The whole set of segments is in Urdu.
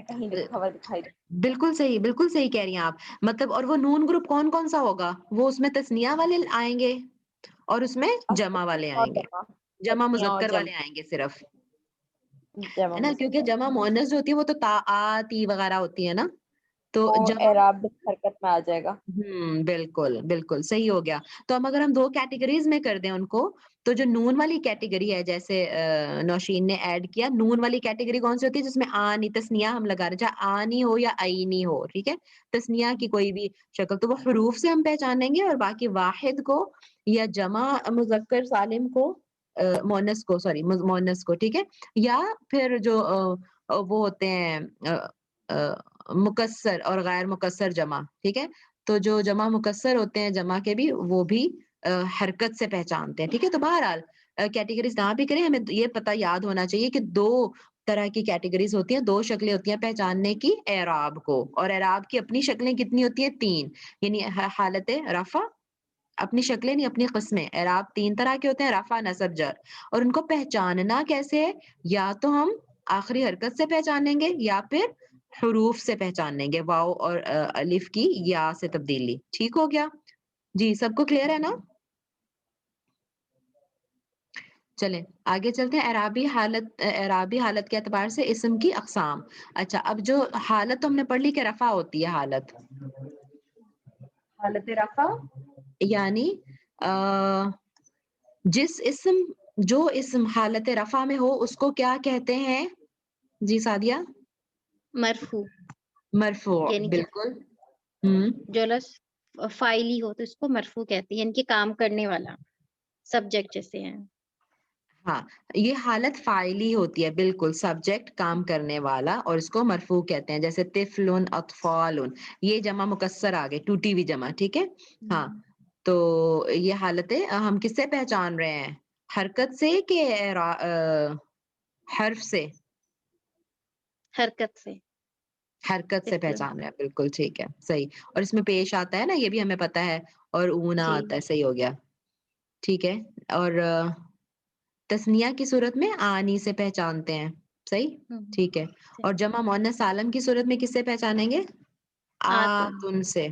میں کہیں لکھا ہوا دکھائی دے. بالکل صحیح کہہ رہی ہیں آپ. مطلب اور وہ نون گروپ کون کون سا ہوگا؟ وہ اس میں تثنیہ والے آئیں گے اور اس میں جمع والے اور آئیں گے، جمع تثنیہ اور مذکر والے آئیں گے صرف، جمع ہے نا، کیونکہ مذکر جمع مؤنث جو ہوتی ہے وہ تو تا آ تی وغیرہ ہوتی ہے نا، تو وہ جمع اعراب حرکت میں آ جائے گا. بالکل صحیح ہو گیا. تو اب اگر ہم دو کیٹیگریز میں کر دیں ان کو، تو جو نون والی کیٹیگری ہے جیسے نوشین نے ایڈ کیا، نون والی کیٹیگری کون سی ہوتی ہے؟ جس میں آنی تسنیہ ہم لگا رہے، چاہے آنی ہو یا آئینی ہو، ٹھیک ہے، تسنیہ کی کوئی بھی شکل، تو وہ حروف سے ہم پہچانیں گے، اور باقی واحد کو یا جمع مذکر سالم کو مؤنث کو، ٹھیک ہے، یا پھر جو وہ ہوتے ہیں مکسر اور غیر مکسر جمع، ٹھیک ہے، تو جو جمع مکسر ہوتے ہیں جمع کے بھی، وہ بھی حرکت سے پہچانتے ہیں، ٹھیک ہے. تو بہرحال کیٹیگریز نہ بھی کریں، ہمیں یہ پتہ یاد ہونا چاہیے کہ دو طرح کی کیٹیگریز ہوتی ہیں، دو شکلیں ہوتی ہیں پہچاننے کی اعراب کو، اور اعراب کی اپنی شکلیں کتنی ہوتی ہیں؟ 3، یعنی حالت رفع، اپنی شکلیں نہیں اپنی قسمیں. اعراب 3 طرح کے ہوتے ہیں، رفع، نصب، جر، اور ان کو پہچاننا کیسے ہے؟ یا تو ہم آخری حرکت سے پہچانیں گے یا پھر حروف سے پہچانیں گے، واو اور الف کی یا سے تبدیلی. ٹھیک ہو گیا جی؟ سب کو کلیئر ہے نا؟ چلیں آگے چلتے ہیں. اعرابی حالت کے اعتبار سے اسم کی اقسام. اچھا، اب جو حالت تو ہم نے پڑھ لی کہ رفع ہوتی ہے، حالت رفع یعنی جو اسم حالت رفع میں ہو اس کو کیا کہتے ہیں جی سعدیہ؟ مرفوع، مرفوع، یعنی کہ بالکل. جو لفظ فاعلی ہو تو اس کو مرفوع کہتے ہیں، یعنی کہ کام کرنے والا، سبجیکٹ جیسے ہیں. ہاں، یہ حالت فاعلی ہوتی ہے، بالکل، سبجیکٹ کام کرنے والا، اور اس کو مرفوع کہتے ہیں. جیسے طفلن، اطفالن، یہ جمع مکسر آ گئے، ٹوٹی ہوئی جمع، ٹھیک ہے. ہاں، تو یہ حالتیں ہم کس سے پہچان رہے ہیں؟ حرکت سے کہ حرف سے؟ حرکت سے. حرکت سے طفل. پہچان رہے ہیں، بالکل ٹھیک ہے، صحیح. اور اس میں پیش آتا ہے نا، یہ بھی ہمیں پتا ہے، اور اونا جی آتا ہے، صحیح ہو گیا، ٹھیک ہے. اور تثنیہ کی صورت میں آنی سے پہچانتے ہیں، صحیح، ٹھیک ہے. اور جمع مؤنث سالم کی صورت میں کس سے پہچانیں گے؟ آتن. آتن سے.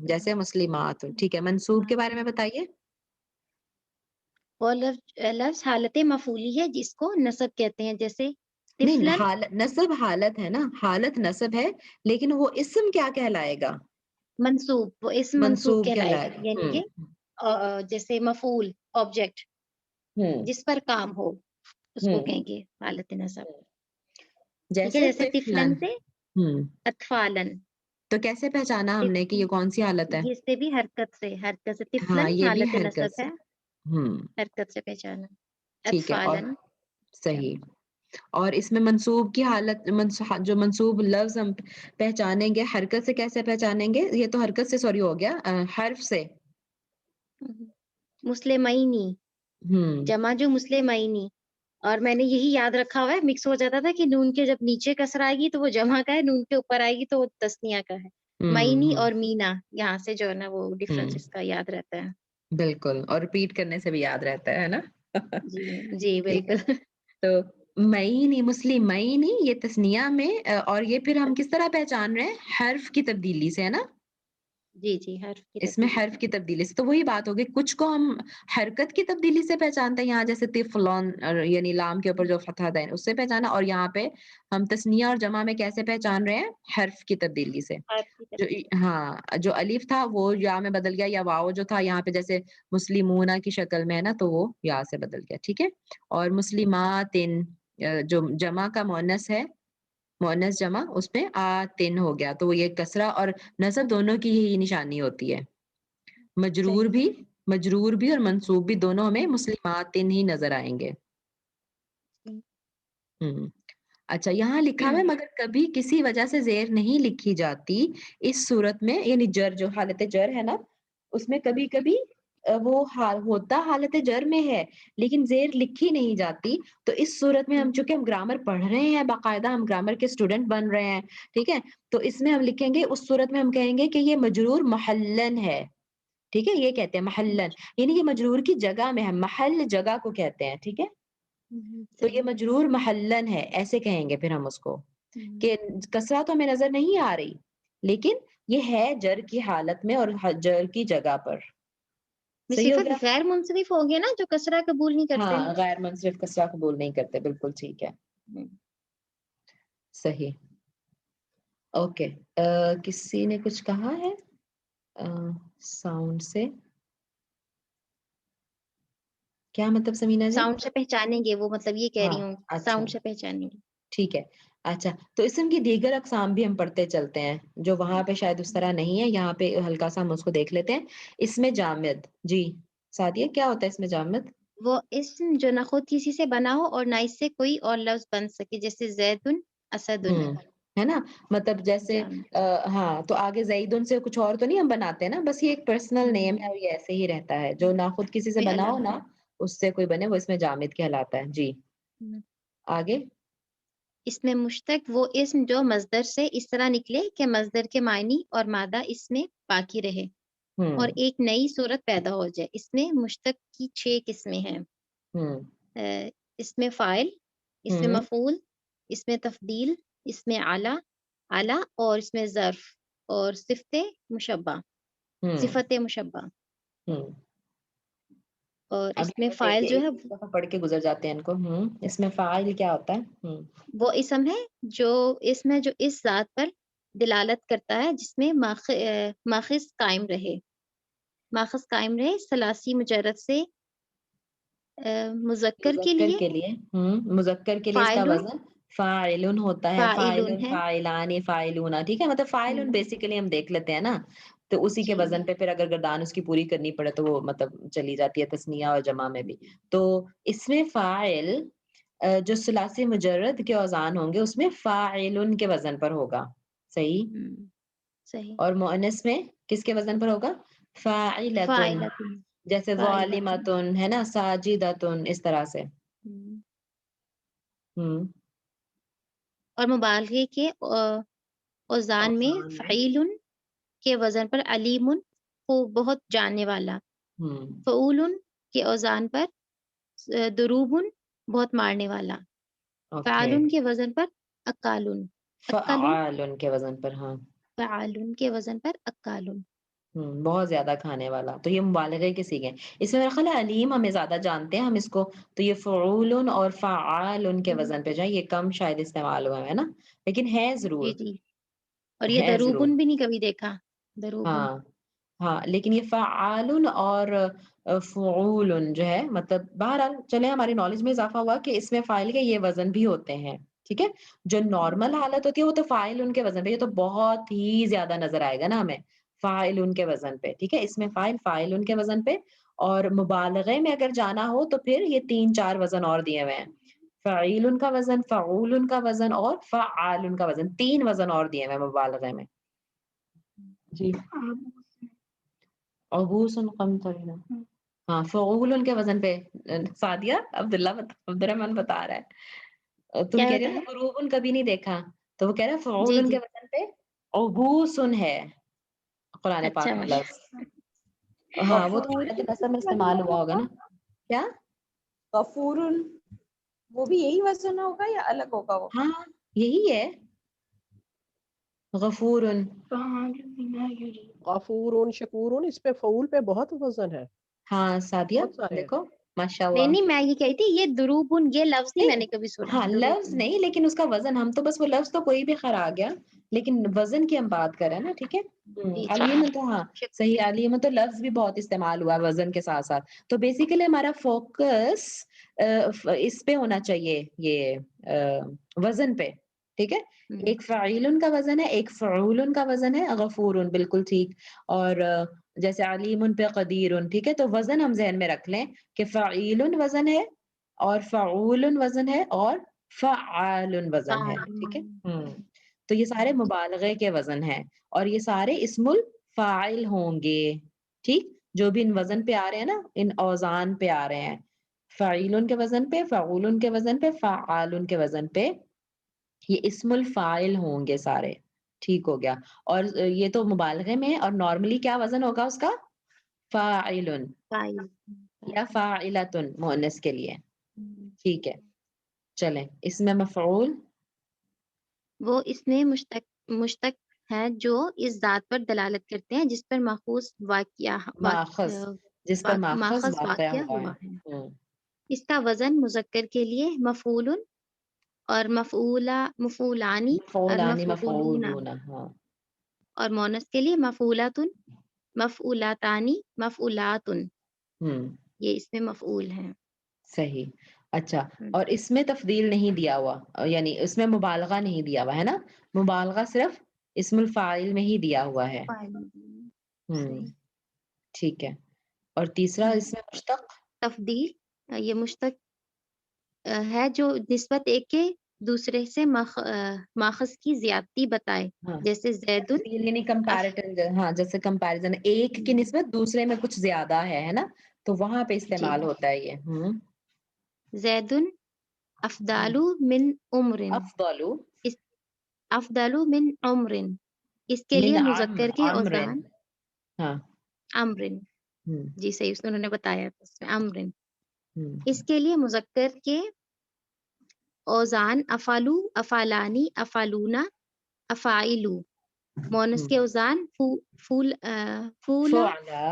جیسے مسلمات، ٹھیک ہے. منصوب کے بارے میں بتائیے. وہ لفظ حالت مفعولی ہے جس کو نصب کہتے ہیں، جیسے نہیں، طفلن. نصب حالت ہے نا، حالت نصب ہے، لیکن وہ اسم کیا کہلائے گا؟ منصوب، وہ اسم منصوب منصوب کہلائے کہلائے گا، گا. یعنی کہ جیسے مفعول آبجیکٹ ہوں جس پر کام ہو اس کو ہوں کہیں گے حالت نصب. ٹھیک ہے، جیسے جیسے طفلن. طفلن سے اطفالن. تو کیسے پہچانا ہم نے کہ یہ کون سی حالت ہے؟ یہ سے بھی حرکت سے ہاں، طفلن یہ بھی حالت حرکت نصب سے. ہے، ہوں حرکت سے پہچانا. ٹھیک ہے. اور اطفالن. صحیح. اور اس میں منصوب کی حالت، جو منصوب لفظ ہم پہچانیں گے حرکت سے، کیسے پہچانیں گے؟ یہ تو حرکت سے سوری ہو گیا، حرف سے. مسلمینی، ہوں جمع جو مسلمینی. اور میں نے یہی یاد رکھا ہوا ہے، مکس ہو جاتا تھا کہ نون کے جب نیچے کسر آئے گی تو وہ جمع کا ہے، نون کے اوپر آئے گی تو وہ تسنیہ کا ہے. مینی ہوں اور مینا، یہاں سے جو ہے نا وہ ہوں ڈفرنس اس کا یاد رہتا ہے. بالکل، اور ریپیٹ کرنے سے بھی یاد رہتا ہے نا. جی جی ٹھیک ہے. بالکل. تو مئی مسلم مئی یہ تسنیہ میں، اور یہ پھر ہم کس طرح پہچان رہے ہیں؟ حرف کی تبدیلی سے، ہے نا. جی جی، حرف کی اس میں تبدیلی حرف سے. کی تبدیلی سے، تو وہی بات ہوگی، کچھ کو ہم حرکت کی تبدیلی سے پہچانتے ہیں، یہاں جیسے طفلون، یعنی لام کے اوپر جو فتحہ دین اس سے پہچانا، اور یہاں پہ ہم تسنیہ اور جمع میں کیسے پہچان رہے ہیں؟ حرف کی تبدیلی سے. حرف کی تبدیلی. ہاں، جو الف تھا وہ یا میں بدل گیا، یا واو جو تھا یہاں پہ جیسے مسلمونہ کی شکل میں ہے نا، تو وہ یا سے بدل گیا، ٹھیک ہے. اور مسلمات جو جمع کا مؤنث ہے، مؤنث جمع، اس پہ آتن ہو گیا، تو وہ یہ کسرہ اور نصب دونوں کی ہی نشانی ہوتی ہے. مجرور صحیح. بھی اور منصوب بھی دونوں ہمیں مسلماتن ہی نظر آئیں گے. اچھا، یہاں لکھا ہوا ہے مگر کبھی کسی وجہ سے زیر نہیں لکھی جاتی اس صورت میں، یعنی جر، جو حالت جر ہے نا، اس میں کبھی کبھی وہ ہوتا حالت جر میں ہے لیکن زیر لکھی نہیں جاتی. تو اس صورت میں چونکہ ہم گرامر پڑھ رہے ہیں، باقاعدہ ہم گرامر کے اسٹوڈنٹ بن رہے ہیں، ٹھیک ہے، تو اس میں ہم لکھیں گے، اس صورت میں ہم کہیں گے کہ یہ مجرور محلن ہے، ٹھیک ہے. یہ کہتے ہیں محلن، یعنی یہ مجرور کی جگہ میں ہے، محل جگہ کو کہتے ہیں، ٹھیک ہے. تو یہ صحیح. مجرور محلن ہے، ایسے کہیں گے پھر ہم اس کو. کہ کسرہ تو ہمیں نظر نہیں آ رہی لیکن یہ ہے جر کی حالت میں اور جر کی جگہ پر. صحیح ہو صفت گیا؟ غیر منصرف ہو گیا نا جو کسرہ قبول نہیں کرتے. ہاں غیر منصرف کسرہ قبول نہیں کرتے. بالکل ٹھیک ہے. صحیح. اوکے. کسی نے کچھ کہا ہے ساؤنڈ سے؟ کیا مطلب سمینا جی؟ ساؤنڈ سے پہچانیں گے وہ، مطلب یہ کہہ ہاں رہی ہوں اچھا ساؤنڈ سے پہچانیں گے. ٹھیک ہے. اچھا تو اسم کی دیگر اقسام بھی ہم پڑھتے چلتے ہیں جو وہاں پہ شاید اس طرح نہیں ہے. یہاں پہ ہلکا سا ہم اس کو دیکھ لیتے ہیں. اس میں جامد. جی سعدیہ کیا ہوتا ہے اس میں جامد؟ وہ اسم جو نہ خود کسی سے بنا ہو اور نہ اس سے کوئی اور لفظ بن سکے، جیسے زیدن، اسدن. ہے نا، مطلب جیسے جامد. ہاں تو آگے زیدن سے کچھ اور تو نہیں ہم بناتے نا، بس یہ ایک پرسنل نیم ہے اور یہ ایسے ہی رہتا ہے. جو نہ خود کسی سے کوئی بنا ہو الگ. نہ اس سے کوئی بنے، وہ اس میں جامد کہلاتا ہے. جی آگے. اس میں مشتق وہ اسم جو مصدر سے اس طرح نکلے کہ مصدر کے معنی اور مادہ اس میں باقی رہے اور ایک نئی صورت پیدا ہو جائے. اس میں مشتق کی 6 قسمیں ہیں. اس میں فاعل، اس میں مفعول، اس میں تفضیل، اس میں اعلی اور اس میں ظرف اور صفت مشبہ. اور اب اس میں فاعل جو ہے ایک دفعہ پڑھ کے گزر جاتے ہیں ان کو. اس میں فاعل کیا ہوتا ہے؟ وہ اسم ہے جو اس ذات پر دلالت کرتا ہے جس میں ماخذ قائم رہے. ثلاثی مجرد سے مذکر کے لیے مذکر کے لیے اس کا فاعل وزن فاعلن ہوتا ہے. فاعلون فاعلن، ہے. فاعلان، فاعلون. ٹھیک ہے، مطلب فاعلن بیسیکلی ہم دیکھ لیتے ہیں نا، تو اسی کے جی وزن پہ پھر اگر گردان اس کی پوری کرنی پڑے تو وہ مطلب چلی جاتی ہے تثنیہ اور جمع میں بھی. تو اس میں فاعل جو ثلاثی مجرد کے اوزان ہوں گے اس میں فاعلن کے وزن پر ہوگا. صحیح. صحیح. اور مؤنث میں کس کے وزن پر ہوگا؟ فاعلتن. فاعلتن. جیسے فاعلتن. ظالمتن ہے نا، ساجدتن، اس طرح سے. اور مبالغے کے اوزان میں فعیل کے وزن پر علیم کو بہت جاننے والا. فعول کے اوزان پر دروب بہت مارنے والا. فعال کے وزن پر اکالن. فعال کے وزن پر. ہاں فعال کے وزن پر اکالن. بہت زیادہ کھانے والا. تو یہ مبالغے کے صیغے ہیں. اس میں میرا خیال ہے علیم ہمیں زیادہ جانتے ہیں ہم اس کو، تو یہ فعول اور فعال کے وزن پہ جائیں، یہ کم شاید استعمال ہوا ہے نا، لیکن ہے ضرور. جی جی. اور یہ ہے ضرور. دروبن بھی نہیں کبھی دیکھا. دروبن. ہاں لیکن یہ فعال اور فعول جو ہے، مطلب بہرحال چلے ہماری نالج میں اضافہ ہوا کہ اس میں فاعل کے یہ وزن بھی ہوتے ہیں. ٹھیک ہے. جو نارمل حالت ہوتی ہے وہ تو فاعل ان کے وزن پہ، یہ تو بہت ہی زیادہ نظر آئے گا نا ہمیں فاعل ان کے وزن پہ. ٹھیک ہے. اس میں فاعل ان کے وزن پہ، اور مبالغے میں اگر جانا ہو تو پھر یہ 3-4 وزن اور دیے ہوئے ہیں. فعیل ان کا وزن، فعول ان کا وزن اور فعال ان کا وزن. 3 وزن اور دیے ہوئے ہیں مبالغے میں. جی عبوسن قمطرنا. ہاں فعول کے وزن پہ سعدیہ عبد الرحمن بتا رہا ہے. تم کیا کہہ رہے ہوتا ہو ہے؟ نا فروغن کبھی نہیں دیکھا، تو وہ کہہ رہا ہے جی فعول جی. کے وزن پہ عبوسن ہے قرآن اچھا پاک میں ماشاء لفظ. ہاں وہ تو غفور عورت قسم میں استعمال ہوا ہوگا نا. کیا؟ غفور وہ بھی یہی وزن ہوگا یا الگ ہوگا وہ؟ ہاں یہی ہے غفور. غفور شکور، اس پہ فعول پہ بہت وزن ہے، ہاں سعدیہ بہت سارے ہیں. دیکھو ماشاء نہیں اللہ. نہیں، میں یہ کہی تھی یہ دروبن یہ لفظ نہیں میں نہیں نے کبھی سنا. ہاں لفظ دروبن. نہیں، لیکن اس کا وزن، ہم تو بس وہ لفظ تو کوئی بھی خیر آ گیا، لیکن وزن کی ہم بات کر رہے ہیں نا. ٹھیک ہے. جی جی. علیم تو ہاں صحیح. علیم تو لفظ بھی بہت استعمال ہوا وزن کے ساتھ ساتھ. تو بیسیکلی ہمارا فوکس اس پہ ہونا چاہیے، یہ وزن پہ. ٹھیک ہے. ایک فعیل کا وزن ہے، ایک فعول کا وزن ہے. غفور بالکل ٹھیک. اور جیسے علیم پہ قدیر. ٹھیک ہے. تو وزن ہم ذہن میں رکھ لیں کہ فعیل وزن ہے اور فعول وزن ہے اور فعال وزن ہے. ٹھیک ہے. تو یہ سارے مبالغے کے وزن ہیں اور یہ سارے اسم الفاعل ہوں گے. ٹھیک. جو بھی ان وزن پہ آ رہے ہیں نا، ان اوزان پہ آ رہے ہیں، فعیل کے وزن پہ، فعول کے وزن پہ، فعال کے وزن پہ، یہ اسم الفاعل ہوں گے سارے. ٹھیک ہو گیا. اور یہ تو مبالغے میں، اور نارملی کیا وزن ہوگا اس کا؟ فاعل یا فاعلتن مؤنث کے لیے. ٹھیک ہے. چلیں اس میں مفعول وہ اس میں مشتق ہے جو اس ذات پر دلالت کرتے ہیں جس پر ماخوذ ماخذ، جس پر ماخذ ماخذ واقع واقع ہوا ہوا ہے۔ ہے۔ اس کا وزن مذکر کے لیے مفعول اور مفعولانی اور مفعولان مفعولون، مفعولون، ہاں اور مونس کے لیے مفعولات، مفعولاتانی، مفعولات، یہ اس میں مفعول ہیں۔ صحیح۔ اچھا، اور اس میں تفضیل نہیں دیا ہوا، یعنی اس میں مبالغہ نہیں دیا ہوا ہے نا، مبالغہ صرف اسم الفاعل میں ہی دیا ہوا ہے۔ صحیح۔ ٹھیک ہے، اور تیسرا اس میں مشتق تفضیل یہ مشتق ہے جو نسبت ایک کے دوسرے سے ماخذ کی زیادتی بتائے، ہاں، جیسے زیدن تفضیل یعنی کمپیریٹن، ہاں جیسے کمپیریزن ایک کی نسبت دوسرے میں کچھ زیادہ ہے نا، تو وہاں پہ جی استعمال ہوتا ہے یہ۔ زیدن افضل من عمر، افضل افضل من عمر، اس کے من لیے مذکر کے عمر، اوزان ہاں عمرن، جی صحیح اس میں انہوں نے بتایا عمرن، ہوں اس کے لیے مذکر کے اوزان افعلو، افعلانی، افعلونا، افعیلو، مونس کے اوزان فولا، فعلا،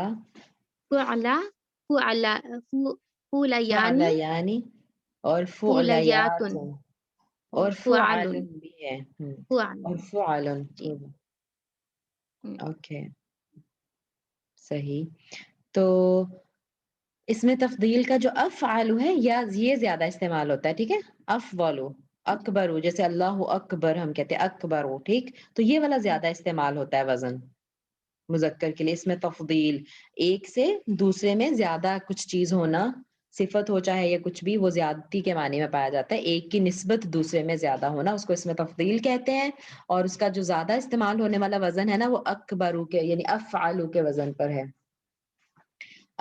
فعلا، فعلا، فعلیانی، فعلیانی، اور فعلیات، فعلیاتن، اور فعل فعلن، بھی ہے، اور فعلن، فعل، جی اوکے صحیح۔ تو اس میں تفضیل کا جو افعل ہے یا یہ زیادہ استعمال ہوتا ہے، ٹھیک ہے، افضل، اکبر، جیسے اللہ اکبر ہم کہتے ہیں اکبر، ٹھیک، تو یہ والا زیادہ استعمال ہوتا ہے وزن مذکر کے لیے۔ اس میں تفضیل ایک سے دوسرے میں زیادہ کچھ چیز ہونا، صفت ہو چاہے یا کچھ بھی، وہ زیادتی کے معنی میں پایا جاتا ہے، ایک کی نسبت دوسرے میں زیادہ ہونا، اس کو اس میں تفضیل کہتے ہیں۔ اور اس کا جو زیادہ استعمال ہونے والا وزن ہے نا، وہ اکبرو کے یعنی افعلو کے وزن پر ہے،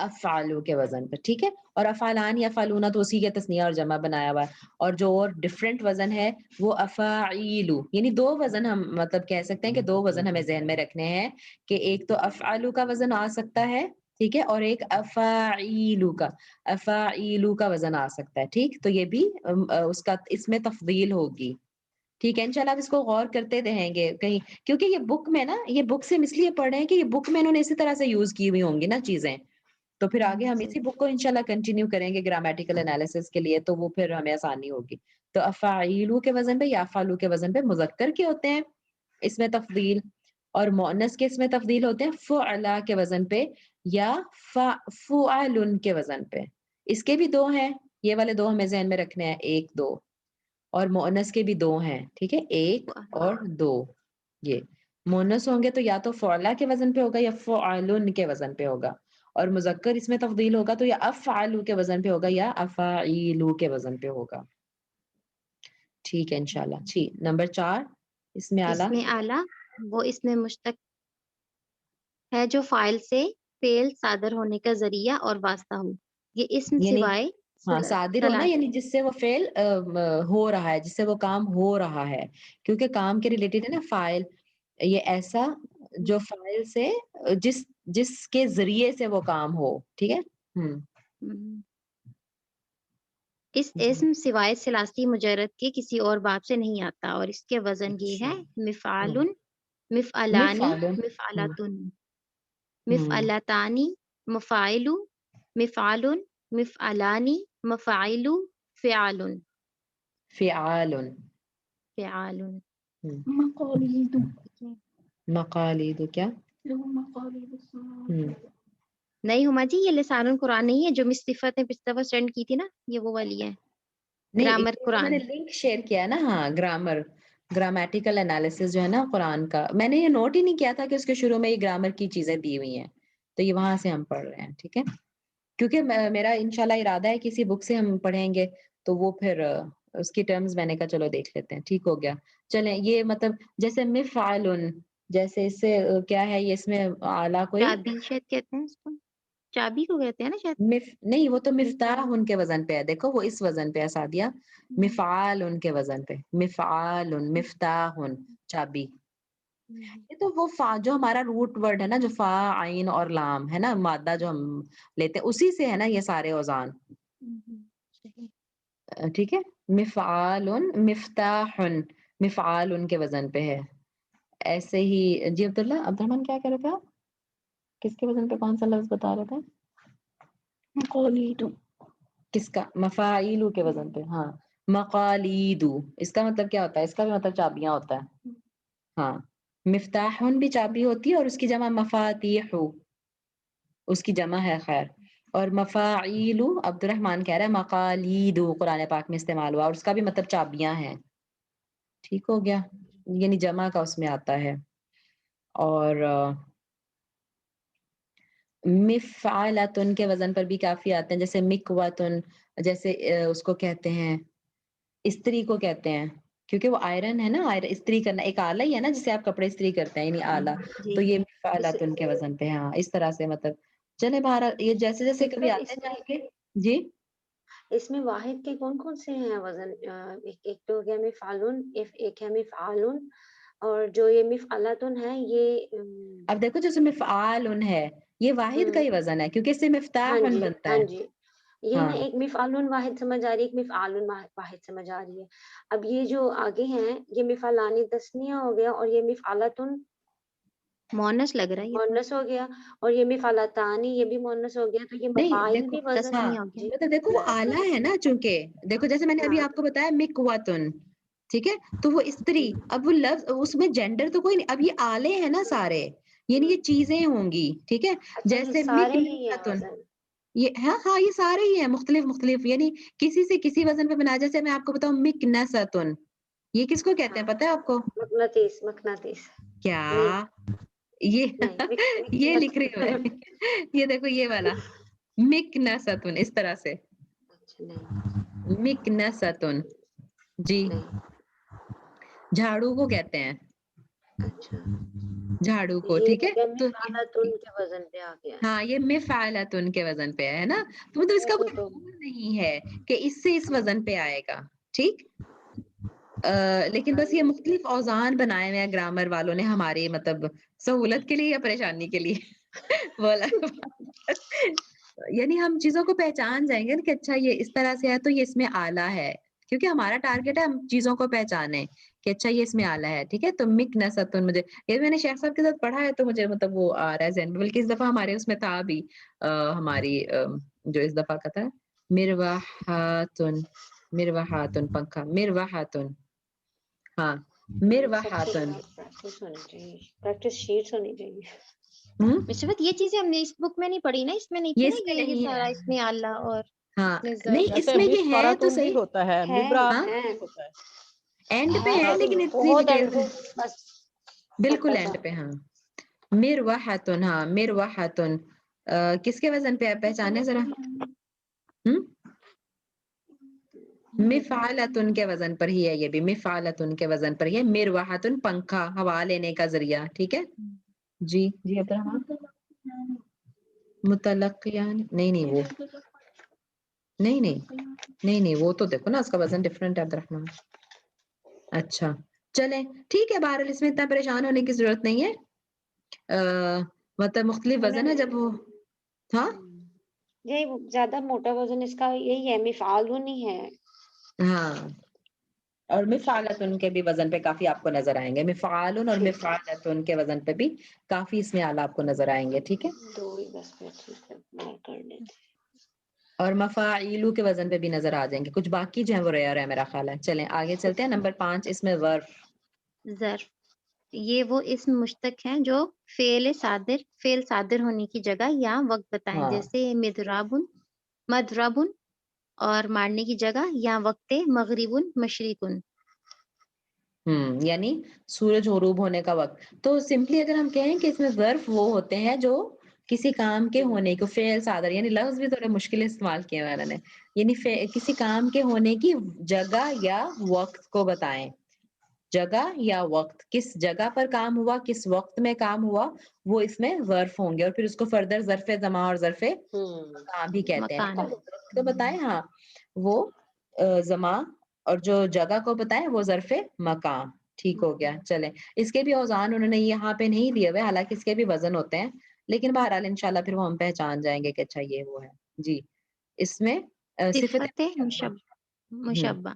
افعلو کے وزن پر، ٹھیک ہے۔ اور افعلان یا افعلونا تو اسی کے تثنیہ اور جمع بنایا ہوا ہے، اور جو اور ڈفرینٹ وزن ہے وہ افاعیلو، یعنی دو وزن ہم مطلب کہہ سکتے ہیں کہ دو وزن ہمیں ذہن میں رکھنے ہیں، کہ ایک تو افعلو کا وزن آ سکتا ہے، ٹھیک ہے، اور ایک افاعیلو کا وزن آ سکتا ہے، ٹھیک، تو یہ بھی اس کا اس میں تفضیل ہوگی، ٹھیک ہے۔ انشاءاللہ اب اس کو غور کرتے رہیں گے کہیں، کیونکہ یہ بک میں نا، یہ بک سے ہم اس لیے پڑھ رہے ہیں کہ یہ بک میں انہوں نے اسی طرح سے یوز کی ہوئی ہوں گی نا چیزیں، تو پھر آگے ہم اسی بک کو انشاءاللہ کنٹینیو کریں گے گرامیٹیکل انالیسس کے لیے، تو وہ پھر ہمیں آسانی ہوگی۔ تو افاعیلو کے وزن پہ یا افعلو کے وزن پہ مذکر کے ہوتے ہیں اس میں تفضیل، اور مؤنث کے اس میں تفضیل ہوتے ہیں فعلا کے وزن پہ یا فعلن کے وزن پہ۔ اس کے بھی دو ہیں، یہ والے دو ہمیں ذہن میں رکھنے ہیں، ایک دو، اور مؤنث کے بھی دو ہیں، ٹھیک ہے، ایک اور دو۔ یہ مؤنث ہوں گے تو یا تو فعلا کے وزن پہ ہوگا یا فعلن کے وزن پہ ہوگا، اور مذکر اس میں تفضیل ہوگا تو یا افعلو کے وزن پہ ہوگا یا افاعیلو کے وزن پہ ہوگا، ٹھیک ہے انشاءاللہ۔ ٹھیک، نمبر 4 اس میں اس اعلیٰ، میں اعلیٰ وہ اس میں مشتق ہے جو فاعل سے فعل صادر ہونے کا ذریعہ اور واسطہ ہو، یہ اسم یعنی سوائے ہاں صادر ہونا، یعنی جس سے وہ فعل ہو رہا ہے، جس سے وہ کام ہو رہا ہے، کیونکہ کام کے ریلیٹڈ ہے نا فاعل، یہ ایسا جو فاعل سے جس کے ذریعے سے وہ کام ہو، ٹھیک ہے۔ اس اسم سوائے ثلاثی مجرد کے کسی اور باب سے نہیں آتا، اور اس کے وزن یہ ہے مفعال، مفعلانی، مفعل، مفعلاتن، مفعلتانی، مفاعل، مفعال، مفعلانی، مفاعل، فعال، فعال، فعال، مقاليد، مقالید کیا، مقاليد نہیں ہما جی، یہ لسان القرآن نہیں ہے جو مس صفت نے پچھلی دفعہ سینڈ کی تھی نا، یہ وہ والی ہے نہیں، گرامر میں نے قرآن۔ لنک شیئر کیا نا، ہاں گرامیٹیکل انالیسس جو ہے نا قرآن کا، میں نے یہ نوٹ ہی نہیں کیا تھا کہ اس کے شروع میں یہ گرامر کی چیزیں دی ہوئی ہیں، تو یہ وہاں سے ہم پڑھ رہے ہیں، ٹھیک ہے، کیونکہ میرا انشاءاللہ ارادہ ہے کسی بک سے ہم پڑھیں گے، تو وہ پھر اس کی ٹرمز میں نے کہا چلو دیکھ لیتے ہیں، ٹھیک ہو گیا۔ چلیں، یہ مطلب جیسے مفعال، جیسے اس سے کیا ہے، یہ اس میں اعلیٰ کوئی چابی شاید کہتے ہیں اس کو، چابی کو کہتے ہیں نا شاید، نہیں، وہ تو مفتاح ان کے وزن پہ ہے، دیکھو وہ اس وزن پہ ہے سعدیہ، مفعال ان کے وزن پہ، مفعال، مفتاح، چابی، یہ تو وہ جو ہمارا روٹ ورڈ ہے نا، جو فا عین اور لام ہے نا، مادہ جو ہم لیتے ہیں اسی سے ہے نا یہ سارے اوزان، ٹھیک ہے، مفعال، مفتاح، مفعال ان کے وزن پہ ہے. ایسے ہی جی عبد الرحمن کیا کہہ رہے تھے آپ؟ کس کے وزن پہ کون سا لفظ بتا رہے تھے؟ مقالیدو. کس کا؟ مفاعیلو کے وزن پہ. ہاں مقالیدو اس کا مطلب کیا ہوتا ہے؟ اس کا بھی مطلب چابیاں ہوتا ہے. ہاں مفتاحن بھی چابی ہوتی ہے اور اس کی جمع مفاتیح، اس کی جمع ہے خیر. اور مفاعیلو عبد الرحمن کہہ رہا ہے مقالیدو قرآن پاک میں استعمال ہوا اور اس کا بھی مطلب چابیاں ہیں. ٹھیک ہو گیا، یعنی جمع کا اس میں آتا ہے. اور مفعلتن کے وزن پر بھی کافی آتے ہیں، جیسے مکوتن، جیسے اس کو کہتے ہیں استری کو کہتے ہیں، کیونکہ وہ آئرن ہے نا، استری کرنا ایک آلہ ہی ہے نا جسے آپ کپڑے استری کرتے ہیں، یعنی آلہ. جی تو یہ جی. مفعلتن کے وزن پہ. ہاں اس طرح سے مطلب چلے باہر یہ جیسے جیسے کبھی آتے جائیں گے. جی اس میں واحد کے کون کون سے ہیں وزن؟ ایک تو ہو گیا مفعلن، ایک ہے مفعالن، اور جو یہ مفعلتن ہے یہ اب دیکھو جیسے مفعالن ہے یہ واحد کا ہی وزن ہے کیونکہ اس سے ہاں مفتاح جی بنتا ہاں ہے. جی، یہ نا ہاں ایک مفعلن واحد سمجھ آ رہی ہے، ایک مفعالن واحد سمجھ آ رہی ہے. اب یہ جو آگے ہیں یہ مفعلانی تسنیہ ہو گیا، اور یہ مفعلتن مونس لگ رہا ہے یہ تو. مونس ہو گیا، اور یہ مفعلتانی یہ بھی مونس ہو گیا. تو یہ نہیں مفاعل دیکھو بھی وزن ہاں تسنیہ ہو گیا. جی مطلب دیکھو وہ آلہ ہے نا، چونکہ دیکھو جیسے میں نے ابھی ہاں آپ کو بتایا مکواتن، ٹھیک ہے، تو وہ استری، اب وہ لفظ اس میں جینڈر تو کوئی نہیں، اب یہ آلے ہیں نا سارے، یعنی یہ چیزیں ہوں گی. ٹھیک ہے اچھا یہ جیسے سارے ہی ہیں مکنساتن، وزن. یہ ہاں یہ سارے ہی ہیں مختلف مختلف، یعنی کسی سے کسی وزن پہ بنا. جیسے میں آپ کو بتاؤں مکنساتن، یہ کس کو کہتے ہاں ہیں پتہ ہے آپ کو؟ مقناطیس کیا نہیں یہ نہیں یہ لکھ رہی ہوں میں. یہ دیکھو یہ والا مکنساتن اس طرح سے اچھا نہیں مکنساتن. جی نہیں جھاڑو کو کہتے ہیں، اچھا جھاڑو کو. یہ ٹھیک ہو ہے گیا تو مفعلتن کے وزن پہ آ گیا. ہاں یہ مفعلتن کے وزن پہ ہے نا، تو مطلب اس کا کوئی تو رول نہیں ہے کہ اس سے اس وزن پہ آئے گا. ٹھیک لیکن بس یہ مختلف اوزان بنائے ہوئے ہیں گرامر والوں نے ہماری مطلب سہولت کے لیے یا پریشانی کے لیے بولا. یعنی ہم چیزوں کو پہچان جائیں گے نا کہ اچھا یہ اس طرح سے ہے تو یہ اس میں آلہ ہے، کیونکہ ہمارا ٹارگیٹ ہے ہم چیزوں کو پہچانے کہ اچھا یہ اس میں آلہ ہے. ٹھیک ہے تو مکنساتن مجھے یہ میں نے شیخ صاحب کے ساتھ پڑھا ہے تو مجھے مطلب وہ آ رہا ہے ذہن میں، بلکہ اس دفعہ ہمارے اس میں تھا بھی ہماری جو اس دفعہ کا تھا مروحاتن پنکھا مروحاتن. ہاں سب سے مروحاتن. بڑا پریکٹس ہونی چاہیے، پریکٹس شیٹس ہونی چاہیے. مشرت یہ چیزیں ہم نے اس بک میں نہیں پڑھی نا، اس میں نہیں تھی یہ نا اس میں یہ نہیں سارا، ہے. اس میں آلہ اور ہاں اس میں نہیں اس جیسے میں یہ ہے تو مفاراتن بھی صحیح. ہوتا ہے، ہے مبرا ہاں ہے بھی ہوتا ہے. اینڈ پہ ہے ہے تو لیکن اتنی بہت ڈیٹیل اینڈ میں پہ بس بالکل چھوٹا سا. اینڈ پہ. ہاں مروحاتن. ہاں مروحاتن کس کے وزن پہ ہے پہچانے ذرا؟ مفعلتن کے وزن پر ہی ہے، یہ بھی مفعلتن کے وزن پر ہی ہے. مروحاتن پنکھا، ہوا لینے کا ذریعہ. ٹھیک ہے جی جی عبدالرحمن متلقیان نہیں وہ نہیں وہ تو دیکھو نا اس کا وزن ڈفرنٹ ہے عبدالرحمن. اچھا چلیں ٹھیک ہے، بہرحال اس میں اتنا پریشان ہونے کی ضرورت نہیں ہے. مطلب مختلف وزن ہے جب وہ ہاں یہی زیادہ موٹا وزن اس کا یہی ہے، مفعالن ہی ہے. ہاں اور مفعلتن کے بھی وزن پہ کافی آپ کو نظر آئیں گے، مفعالن اور ٹھیک ہے مفعلتن کے وزن پہ بھی کافی اس میں آلہ آپ کو نظر آئیں گے. ٹھیک ہے 2 ہی بس پہ ٹھیک ہے میں کر لیتے. اور مفاعیلو کے وزن پہ بھی نظر آ جائیں گے، کچھ باقی جو ہے وہ ریئر ہے میرا خیال ہے. چلیں آگے چلتے ہیں. نمبر 5 اس میں ظرف. ظرف یہ وہ اسم مشتق ہیں جو فعل صادر ہونے کی جگہ یا وقت بتائیں، ہاں جیسے مدربن اور مارنے کی جگہ یا وقت مغربن مشرقن. یعنی سورج غروب ہونے کا وقت. تو سمپلی اگر ہم کہیں کہ اس میں ظرف وہ ہوتے ہیں جو کسی کام کے ہونے کو فعل صادر، یعنی لفظ بھی تھوڑے مشکل استعمال کیے ہیں میں نے، یعنی کسی کام کے ہونے کی جگہ یا وقت کو بتائیں. جگہ یا وقت، کس جگہ پر کام ہوا، کس وقت میں کام ہوا، وہ اس میں ظرف ہوں گے. اور پھر اس کو فردر ظرف زمان اور ظرف مکان بھی کہتے ہیں. مکان. وقت کو بتائیں ہاں وہ زمان، اور جو جگہ کو بتائیں وہ ظرف مکان. ٹھیک ہو گیا. چلیں اس کے بھی اوزان انہوں نے یہاں پہ نہیں دیے ہوئے، حالانکہ اس کے بھی وزن ہوتے ہیں، لیکن بہرحال انشاءاللہ پھر وہ ہم پہچان جائیں گے کہ اچھا یہ وہ ہے. جی اس میں صفت صفت مشبہ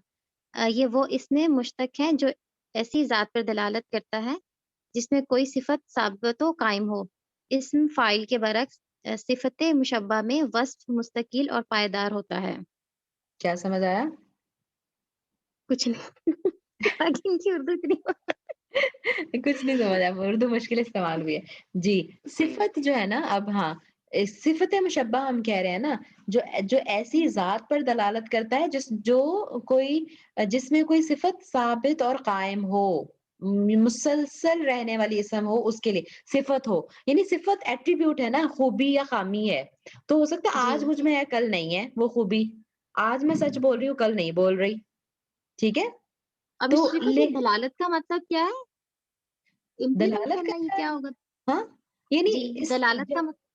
یہ وہ اسم مشتق ہیں جو ایسی ذات پر دلالت کرتا ہے جس میں کوئی صفت ثابت و قائم ہو. اسم فاعل کے برعکس صفت مشبہ میں وصف مستقل اور پائیدار ہوتا ہے. کیا سمجھ آیا؟ کچھ نہیں. ان کی اردو اتنی کچھ نہیں سمجھ آیا، اردو مشکل استعمال ہوئی ہے. جی صفت جو ہے نا، اب ہاں صفت مشبہ ہم کہہ رہے ہیں نا، جو ایسی ذات پر دلالت کرتا ہے جس میں کوئی صفت ثابت اور قائم ہو، مسلسل رہنے والی اسم ہو، اس کے لیے صفت ہو. یعنی صفت ایٹریبیوٹ ہے نا، خوبی یا خامی ہے. تو ہو سکتا ہے جی. آج مجھ میں ہے کل نہیں ہے وہ خوبی، آج میں سچ بول رہی ہوں کل نہیں بول رہی. ٹھیک ہے، اب تو اس صفت میں دلالت کا مطلب کیا ہے؟ امپلیمنٹ دلالت کرنا، یہ کرتا ہے. کیا ہوگا؟ ہاں یعنی جی دلالت کا مطلب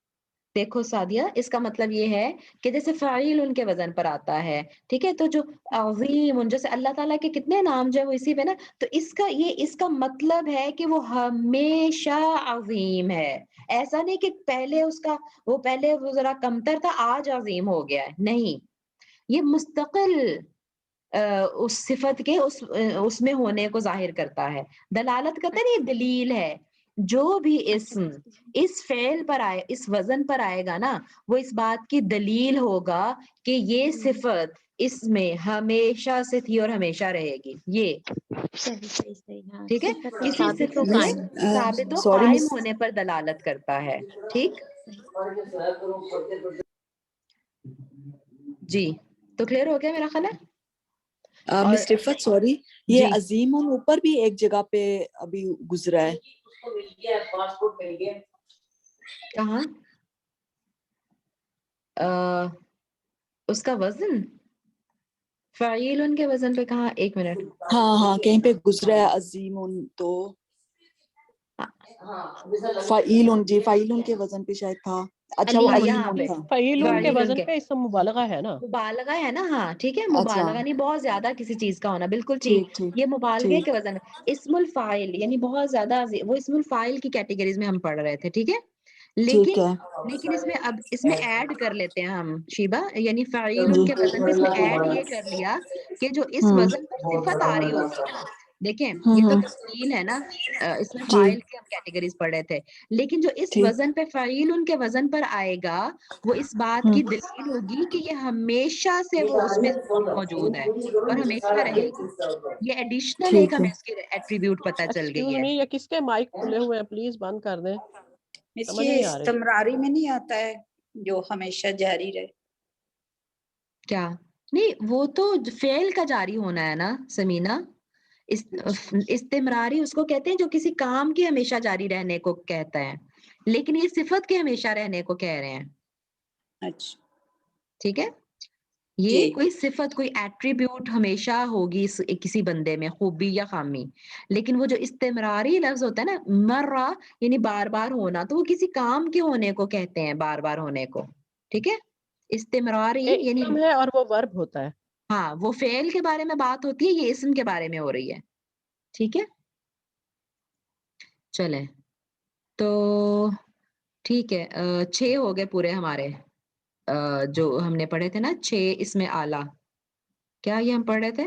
دیکھو سعدیہ، اس کا مطلب یہ ہے کہ جیسے فاعل ان کے وزن پر آتا ہے، ٹھیک ہے، تو جو عظیم، جیسے اللہ تعالیٰ کے کتنے نام جو ہے وہ اسی پہ نا، تو اس کا مطلب ہے کہ وہ ہمیشہ عظیم ہے. ایسا نہیں کہ پہلے وہ ذرا کمتر تھا آج عظیم ہو گیا ہے، نہیں. یہ مستقل اس صفت کے اس میں ہونے کو ظاہر کرتا ہے. دلالت کرتا ہے، یہ دلیل ہے. جو بھی اسم اس فعل پر آئے، اس وزن پر آئے گا نا، وہ اس بات کی دلیل ہوگا کہ یہ صفت اس میں ہمیشہ سے تھی اور ہمیشہ رہے گی. یہ صحیح. ہاں ٹھیک ہے، صفت کسی ثابت و صفت کے قائم. ثابت و سوری قائم مس ہونے پر دلالت کرتا ہے. ٹھیک جی، تو کلیئر ہو گیا میرا خیال ہے. اور مس رفت سوری، یہ جی عظیم اوپر بھی ایک جگہ پہ ابھی گزرا ہے. کہاں اس کا وزن فعیل ان کے وزن پہ کہاں؟ ایک منٹ. ہاں کہیں پہ گزرا ہے عظیم، تو فعیل کے وزن پہ شاید تھا. اچھا وہ ہاں عظیم یہاں پہ تھا. فعیلون کے فعیل ان وزن کے پہ اسم مبالغہ ہے نا. مبالغہ ہے نا. ہاں ٹھیک ہے، اچھا مبالغہ نہیں بہت زیادہ کسی چیز کا ہونا، بالکل ٹھیک. ٹھیک ٹھیک یہ مبالغے ٹھیک کے وزن اسم الفاعل، یعنی بہت زیادہ وہ اسم الفاعل کی کیٹیگریز میں ہم پڑھ رہے تھے. ٹھیک ہے، ٹھیک ہے. لیکن اس میں ایڈ کر لیتے ہیں ہم شیبہ، یعنی فعیل ان جی. کے وزن پہ اس میں ایڈ یہ کر لیا کہ جو اس وزن پر صفت آ رہی ہوگی نا. دیکھیں یہ تو تفصیل ہے نا، اس میں جی فاعل کی ہم کیٹیگریز پڑھ رہے تھے، لیکن جو اس ٹھیک. وزن پہ فعیل ان کے وزن پر آئے گا وہ اس بات کی دلیل ہوگی کہ یہ ہمیشہ سے وہ اس میں موجود ہے اور ہمیشہ رہے گی. یہ ایڈیشنل ایک ٹھیک ہے. ہمیں اس کی ایٹریبیوٹ پتہ چل گئی ایکسکیوز ہے. می، یہ کس کے مائک کھلے ہوئے ہیں؟ پلیز بند کر دیں، اس سمجھ یہ نہیں آ رہی. استمراری میں نہیں آتا ہے جو ہمیشہ جاری رہے. کیا نہیں، وہ تو فعل کا جاری ہونا ہے نا سمینا. استمراری اس کو کہتے ہیں جو کسی کام کے ہمیشہ جاری رہنے کو کہتا ہے، لیکن یہ صفت کے ہمیشہ رہنے کو کہہ رہے ہیں. اچھا ٹھیک ہے، جی یہ کوئی صفت، کوئی ایٹریبیوٹ ہمیشہ ہوگی کسی بندے میں، خوبی یا خامی. لیکن وہ جو استمراری لفظ ہوتا ہے نا، مرہ یعنی بار بار ہونا، تو وہ کسی کام کے ہونے کو کہتے ہیں، بار بار ہونے کو. ٹھیک ہے، استمراری یہ یعنی اسم ہے اور وہ ورب ہوتا ہے. ہاں وہ فعل کے بارے میں بات ہوتی ہے، یہ اسم کے بارے میں ہو رہی ہے. ٹھیک ہے، چلیں تو ٹھیک ہے. 6 ہو گئے پورے ہمارے جو ہم نے پڑھے تھے نا، 6 اس میں اعلیٰ. کیا یہ ہم پڑھ رہے تھے؟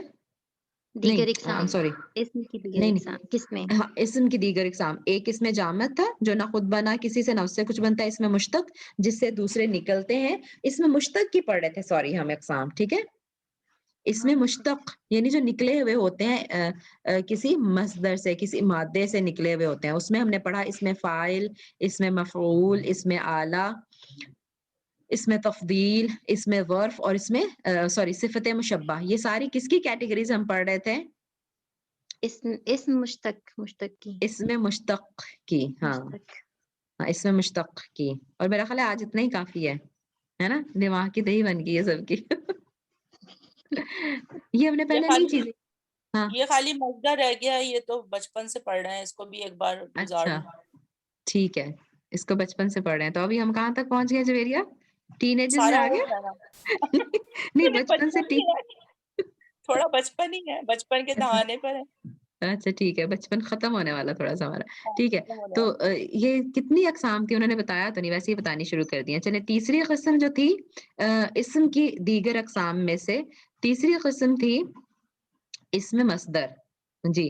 دیگر نہیں اقسام، سوری، اسم کی دیگر نہیں اقسام کس میں؟ ہاں اسم کی دیگر اقسام. ایک اس میں جامد تھا جو نہ خود بنا کسی سے نہ اس سے کچھ بنتا ہے، اس میں مشتق جس سے دوسرے نکلتے ہیں. اس میں مشتق کی پڑھ رہے تھے، سوری ہم اقسام. ٹھیک ہے، اس میں مشتق یعنی جو نکلے ہوئے ہوتے ہیں کسی مصدر سے، کسی مادے سے نکلے ہوئے ہوتے ہیں. اس میں ہم نے پڑھا اس میں فاعل، اس میں مفعول، اس میں اعلیٰ، اس میں تفضیل، اس میں ظرف، اور اس میں صفت مشبہ. یہ ساری کس کی کیٹیگریز ہم پڑھ رہے تھے؟ اسم مشتق کی. اس میں مشتق کی. ہاں اس میں مشتق کی. اور میرا خیال ہے آج اتنا ہی کافی ہے نا، دماغ کی دہی بن گئی ہے سب کی. یہ ہم نے پہلے نہیں چیزیں. ہاں یہ خالی مصدر رہ گیا، یہ تو بچپن سے پڑھ رہے ہیں، اس کو بھی ایک بار گزار اچھا دوں. ٹھیک ہے، اس کو بچپن سے پڑھ رہے ہیں. تو ابھی ہم کہاں تک پہنچ گئے جویریہ؟ ٹین ایجز میں سارا آ ہو گیا؟ گیا نا. نہیں بچپن سے ہی ہے، تھوڑا بچپن ہی ہے، بچپن کے دہانے پر ہے. اچھا ٹھیک ہے، بچپن ختم ہونے والا تھوڑا سا ہمارا. ہاں، ٹھیک ہے، ختم ہونے تو والا. یہ کتنی اقسام تھی انہوں نے بتایا تو نہیں، ویسے ہی بتانی شروع کر دیا. چلے تیسری قسم جو تھی اسم کی دیگر اقسام میں سے، تیسری قسم تھی اسم مصدر. جی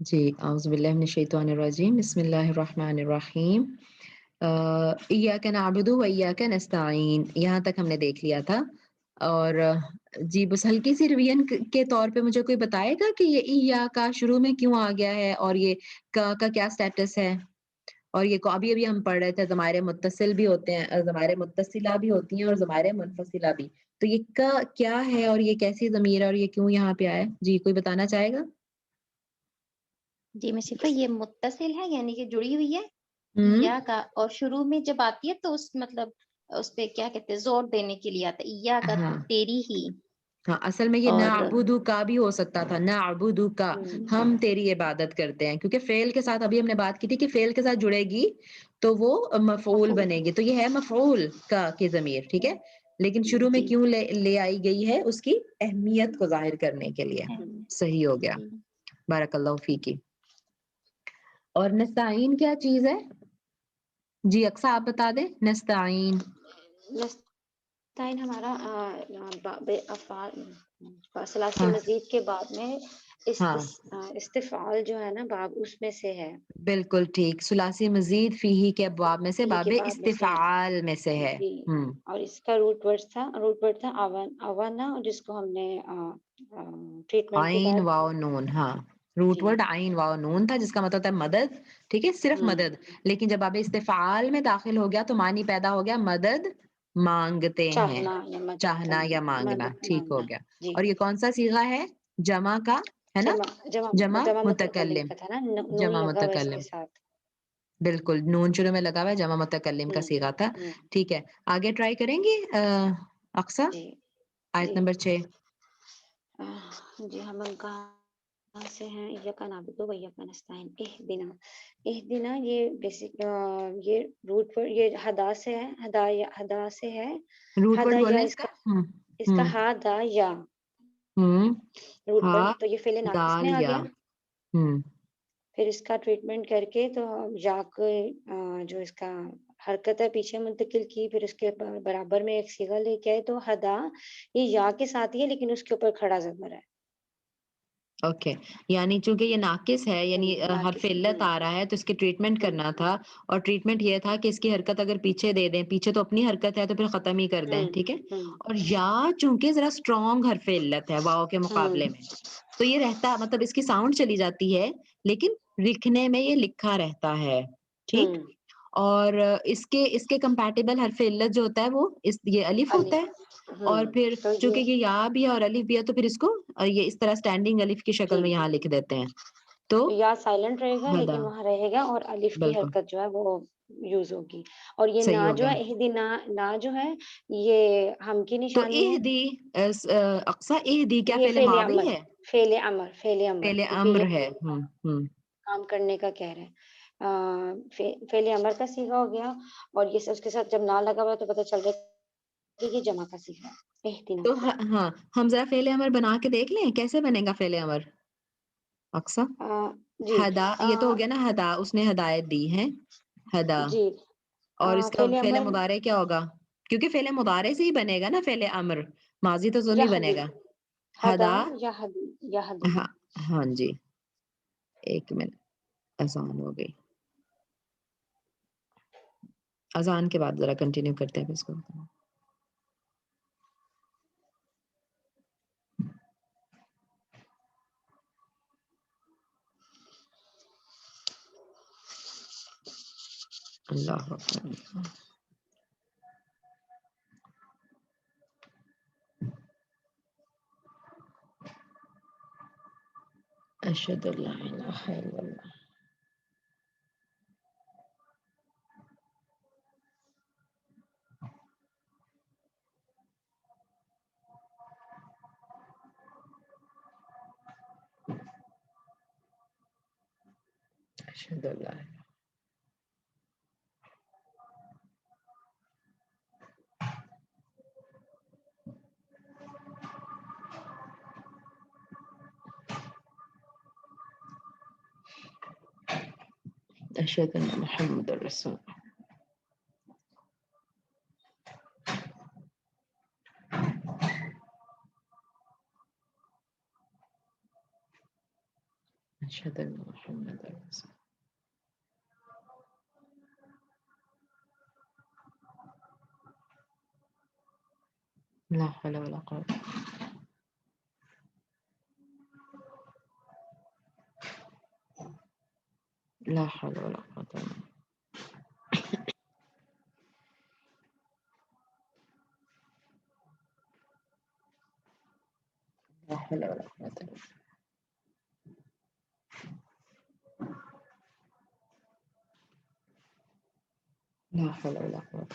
جی اعوذ باللہ من الشیطان الرجیم بسم اللہ الرحمن الرحیم ایاک نعبد و ایاک نستعین یہاں تک ہم نے دیکھ لیا تھا. اور جی بس ہلکی سی ریویژن کے طور پہ مجھے کوئی بتائے گا کہ یہ ایا کا شروع میں کیوں آ گیا ہے اور یہ کا کیا سٹیٹس ہے, اور یہ کو ابھی ابھی ہم پڑھ رہے تھے ضمائر متصل بھی ہوتے ہیں, ضمائر متصلہ بھی ہوتی ہیں اور ضمائر منفصلہ بھی, تو یہ کا کیا ہے اور یہ کیسی ضمیر ہے اور یہ کیوں یہاں پہ آیا؟ جی کوئی بتانا چاہے گا؟ جی میں صرف یہ متصل ہے یعنی کہ جڑی ہوئی ہے ہوں یا کا, اور شروع میں جب آتی ہے تو اس مطلب اس پہ کیا کہتے ہیں زور دینے کے لیے آتا ہے یا کا ہاں تیری ہی. ہاں اصل میں یہ اور نعبدو کا بھی ہو سکتا تھا, نعبدو کا ہم تیری عبادت کرتے ہیں, کیونکہ فعل کے ساتھ ابھی ہم نے بات کی تھی کہ فعل کے ساتھ جڑے گی تو وہ مفعول بنے گی, تو یہ ہے مفعول کا کی ضمیر, ٹھیک ہے, لیکن شروع میں جی کیوں لے آئی گئی ہے اس کی اہمیت کو ظاہر کرنے کے لیے. صحیح ہو گیا, بارک اللہ فیکی. اور نستعین کیا چیز ہے؟ جی اقصا آپ بتا دیں. نستعین نستعین ہمارا ثلاثی ہاں مزید کے بعد میں ہاں استفعال جو ہے نا باب اس میں سے ہے. بالکل ٹھیک, ثلاثی مزید فیہی کے ابواب میں سے فی کے باب باب میں سے ہے. استفعال میں سے ہے. جی اور اس کا روٹ ورڈ تھا اوانا, جس کو ہم نے ٹریٹمنٹ کے عین بعد واو نون, ہاں روٹ جی ورڈ عین واو نون تھا جس کا مطلب ہے مدد, ٹھیک ہے, صرف مدد. لیکن جب آپ استفعال میں داخل ہو گیا تو معنی پیدا ہو گیا مدد مانگتے ہیں, چاہنا یا مدد چاہنا کرنا یا مانگنا, مدد ٹھیک ہو مانگنا. گیا. جی اور یہ کون سا صیغہ ہے؟ جمع کا ہے نا, جمع متکلم متکلم, کا تھا نا, نون جمع لگا ہوا اس کے متکلم, ساتھ. بالکل نون شروع میں لگا ہوا ہے, جمع متکلم کا صیغہ تھا. ٹھیک ہے, آگے ٹرائی کریں گے اقصا, جی آیت جی نمبر 6. جی ہم کہاں سے ہیں؟ ایاک نعبد و ایاک نستعین. اہدنا یہ بیسک یہ روٹ پر یہ ہدا سے ہے, ہدا سے ہے. روٹ ورڈ ہدا یا بولیں اس کا. اس کا ہدا یا ہوں روٹ ہا پر, تو یہ فعل ناقص دال میں آ یا گیا. پھر اس کا ٹریٹمنٹ کر کے تو یا جو اس کا حرکت ہے پیچھے منتقل کی, پھر اس کے برابر میں ایک صیغہ لے کے آئے تو ہدا, یہ یا کے ساتھ ہی ہے لیکن اس کے اوپر کھڑا ضمیر ہے. اوکے, یعنی چونکہ یہ ناقص ہے یعنی حرف ناقص. علت آ رہا ہے تو اس کی ٹریٹمنٹ کرنا تھا, اور ٹریٹمنٹ یہ تھا کہ اس کی حرکت اگر پیچھے دے دیں, پیچھے تو اپنی حرکت ہے تو پھر ختم ہی کر دیں, ٹھیک ہے. اور یا چونکہ ذرا اسٹرانگ حرف علت ہے واو کے مقابلے میں, تو یہ رہتا مطلب اس کی ساؤنڈ چلی جاتی ہے لیکن لکھنے میں یہ لکھا رہتا ہے, ٹھیک. اور اس کے کمپیٹیبل حرف علت جو ہوتا ہے وہ یہ الف ہوتا ہے, اور پھر چونکہ یہ یا بھی ہے اور الف بھی ہے تو پھر اس کو یہ اس طرح اسٹینڈنگ الف کی شکل جی میں یہاں لکھ دیتے ہیں. تو یا سائلنٹ رہے گا ہدا, لیکن وہاں رہے گا, اور الف کی بالکل حرکت جو ہے وہ یوز ہوگی. اور یہ صحیح نا ہو جو گیا. ہے اہدنا, نا جو ہے یہ ہم کی تو نشانی ہے. اہدی اقصا اہدی کیا یہ فعل فعل ماضی امر, ہے؟ فعل امر, فعل امر, فعل کیونکہ امر یہ ہے. کام کرنے کا کہہ رہے ہیں. فعل امر کا صیغہ ہو گیا, اور یہ اس کے ساتھ جب نہ لگا ہوا تو پتہ چل رہا ہے کہ یہ جمع کا صیغہ ہے. اہدنا. تو ہاں ہم ذرا فعل امر بنا کے دیکھ لیں کیسے بنے گا فعل امر اقصا. جی ہدا, یہ تو ہو گیا نا ہدا, اس نے ہدایت دی ہے, ہدا. جی اور اس کا فعل فعل امر مضارع کیا ہوگا؟ کیونکہ فعل مضارع سے ہی بنے گا نا فعل امر, ماضی تو نہیں بنے یہدی, گا. ہدا ہدا, یا ہدی, یہدی. ہاں ہاں جی, ایک منٹ, آسان ہو گئی. اذان کے بعد ذرا کنٹینیو کرتے ہیں اس کو. اللہ اکبر. اشہد ان لا الہ الا اللہ. اشہد ان لا الہ. اشہد ان محمد رسول اللہ. أشهد أن محمدا رسول الله. لا حول ولا قوة. لا حول ولا قوة. لا حول ولا قوة. لا حول ولا قوة.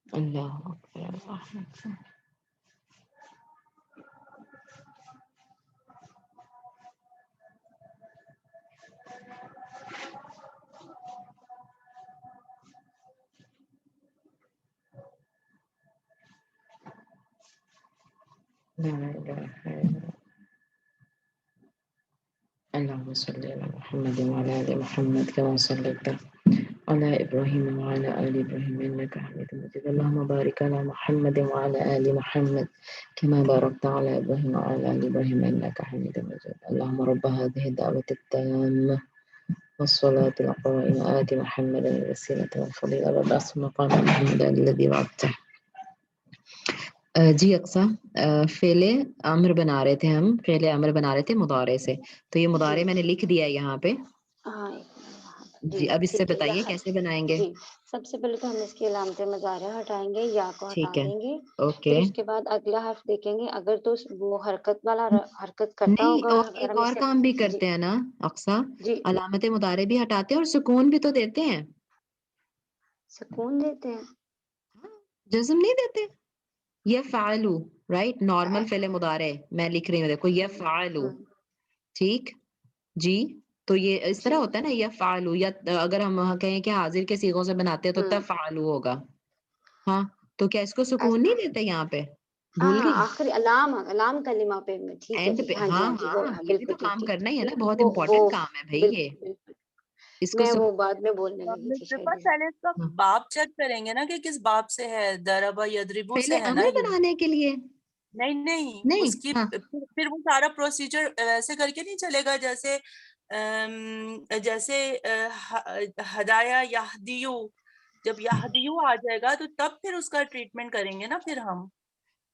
الله أكبر الله أكبر. لا إله إلا الله. اللهم صل على محمد وعلى آل محمد كما صليت على إبراهيم وعلى آل إبراهيم إنك حميد مجيد. اللهم بارك على محمد وعلى آل محمد كما باركت على إبراهيم وعلى آل إبراهيم إنك حميد مجيد. اللهم رب هذه الدعوة التامة والصلاة القائمة آت محمدا الوسيلة والفضيلة والبعث مقام محمد الذي وعدته. جی اقصا فعل امر بنا رہے تھے ہم، فعل امر بنا رہے تھے مضارع سے، تو یہ مضارع میں نے لکھ دیا یہاں پہ. جی اب اس سے بتائیے کیسے بنائیں گے. جی سب سے پہلے تو ہم اس کی علامت مضارع ہٹائیں گے، یا کو ہٹا ٹھیک ہے، دیں گے. اوکے. پھر اس کے بعد اگلا حرف دیکھیں گے، اگر تو وہ حرکت والا حرکت کرتا نہیں، ہوگا. اور ایک اور کام بھی کرتے ہیں نا اقصا، جی علامت مضارع بھی ہٹاتے ہیں اور سکون بھی تو دیتے ہیں. سکون دیتے ہیں، جزم نہیں دیتے. یفعلو رائٹ، نارمل فعل مضارع میں لکھ رہی ہوں، دیکھو یفعلو. ٹھیک جی، تو یہ اس طرح ہوتا ہے نا یفعلو، یا اگر ہم کہیں کہ حاضر کے صیغوں سے بناتے ہیں تو تفعلو ہوگا. ہاں تو کیا اس کو سکون نہیں دیتے یہاں پہ؟ بھول ہاں گئی آخری علام کلمہ پہ. ٹھیک ہے اینڈ پہ. ہاں جی ہاں ہاں جی، وہ ہاں یہ بھی بالکل تو ٹھیک کام ٹھیک. کرنا ہی ہے نا، بہت وہ امپورٹنٹ کام ہے بھائی یہ. بالکل اس کو میں وہ بعد میں بولنے لگی تھی پہلے شاید. اس کا باب چیک کریں گے نا کہ کس باب سے ہے. دربا یدربو فعل سے ہے نا امر یہ. بنانے کے لیے نہیں نہیں. اس کی ہاں پھر وہ سارا پروسیجر ویسے کر کے نہیں چلے گا جیسے جیسے ہدایا یہدیو، جب یہدیو آ جائے گا تو تب پھر اس کا ٹریٹمنٹ کریں گے نا پھر ہم.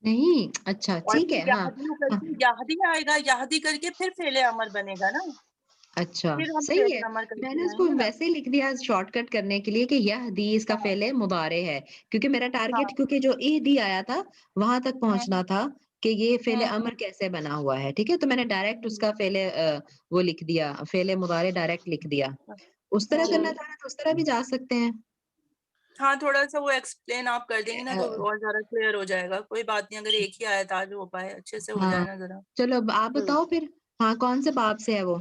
نہیں اچھا اور ٹھیک پھر ہے. ہاں یہدیو کر کے یہدی آئے گا، یہدی کر کے پھر فعل امر بنے گا نا. اچھا پھر ہم صحیح ہے. فعل امر کر میں کے نے اس جائیں کو گے نا. ویسے ہی لکھ دیا شارٹ کٹ کرنے کے لیے کہ یہ حدیث کا فعل مضارع ہے، کیونکہ میرا ٹارگیٹ کیونکہ جو دی آیا تھا وہاں تک پہنچنا تھا کہ یہ فعل امر کیسے بنا ہوا ہے. ٹھیک ہے، تو میں نے ڈائریکٹ اس کا فعل وہ لکھ دیا، فعل مضارع ڈائریکٹ لکھ دیا. اس طرح کرنا چاہ رہے تو اس طرح بھی جا سکتے ہیں. ہاں تھوڑا سا وہ ایکسپلین آپ کر دیں گے نا تو اور زیادہ کلیئر ہو جائے گا. کوئی بات نہیں، اگر ایک ہی آیت آج ہو پائے اچھے سے ہو ہاں جائے نا ذرا. چلو اب آپ بتاؤ پھر. ہاں کون سے باب سے ہے وہ؟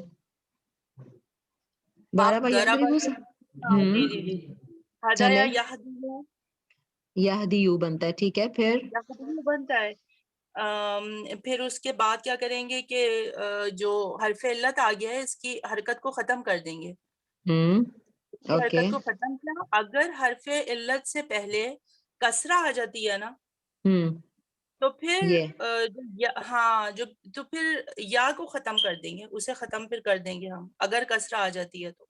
باپ ضرب دربا یضرب سے. جی جی جی. ہدایا چلے یہدیو، یہدیو بنتا ہے. ٹھیک ہے پھر یہدیو بنتا ہے. پھر اس کے بعد کیا کریں گے کہ جو حرف علت آ گیا ہے اس کی حرکت کو ختم کر دیں گے. اس کی اوکے. حرکت کو ختم کیا. اگر حرف علت سے پہلے کسرہ آ جاتی ہے نا تو پھر یہ ہاں تو پھر یا کو ختم کر دیں گے، اسے ختم پھر کر دیں گے ہم اگر کسرہ آ جاتی ہے تو.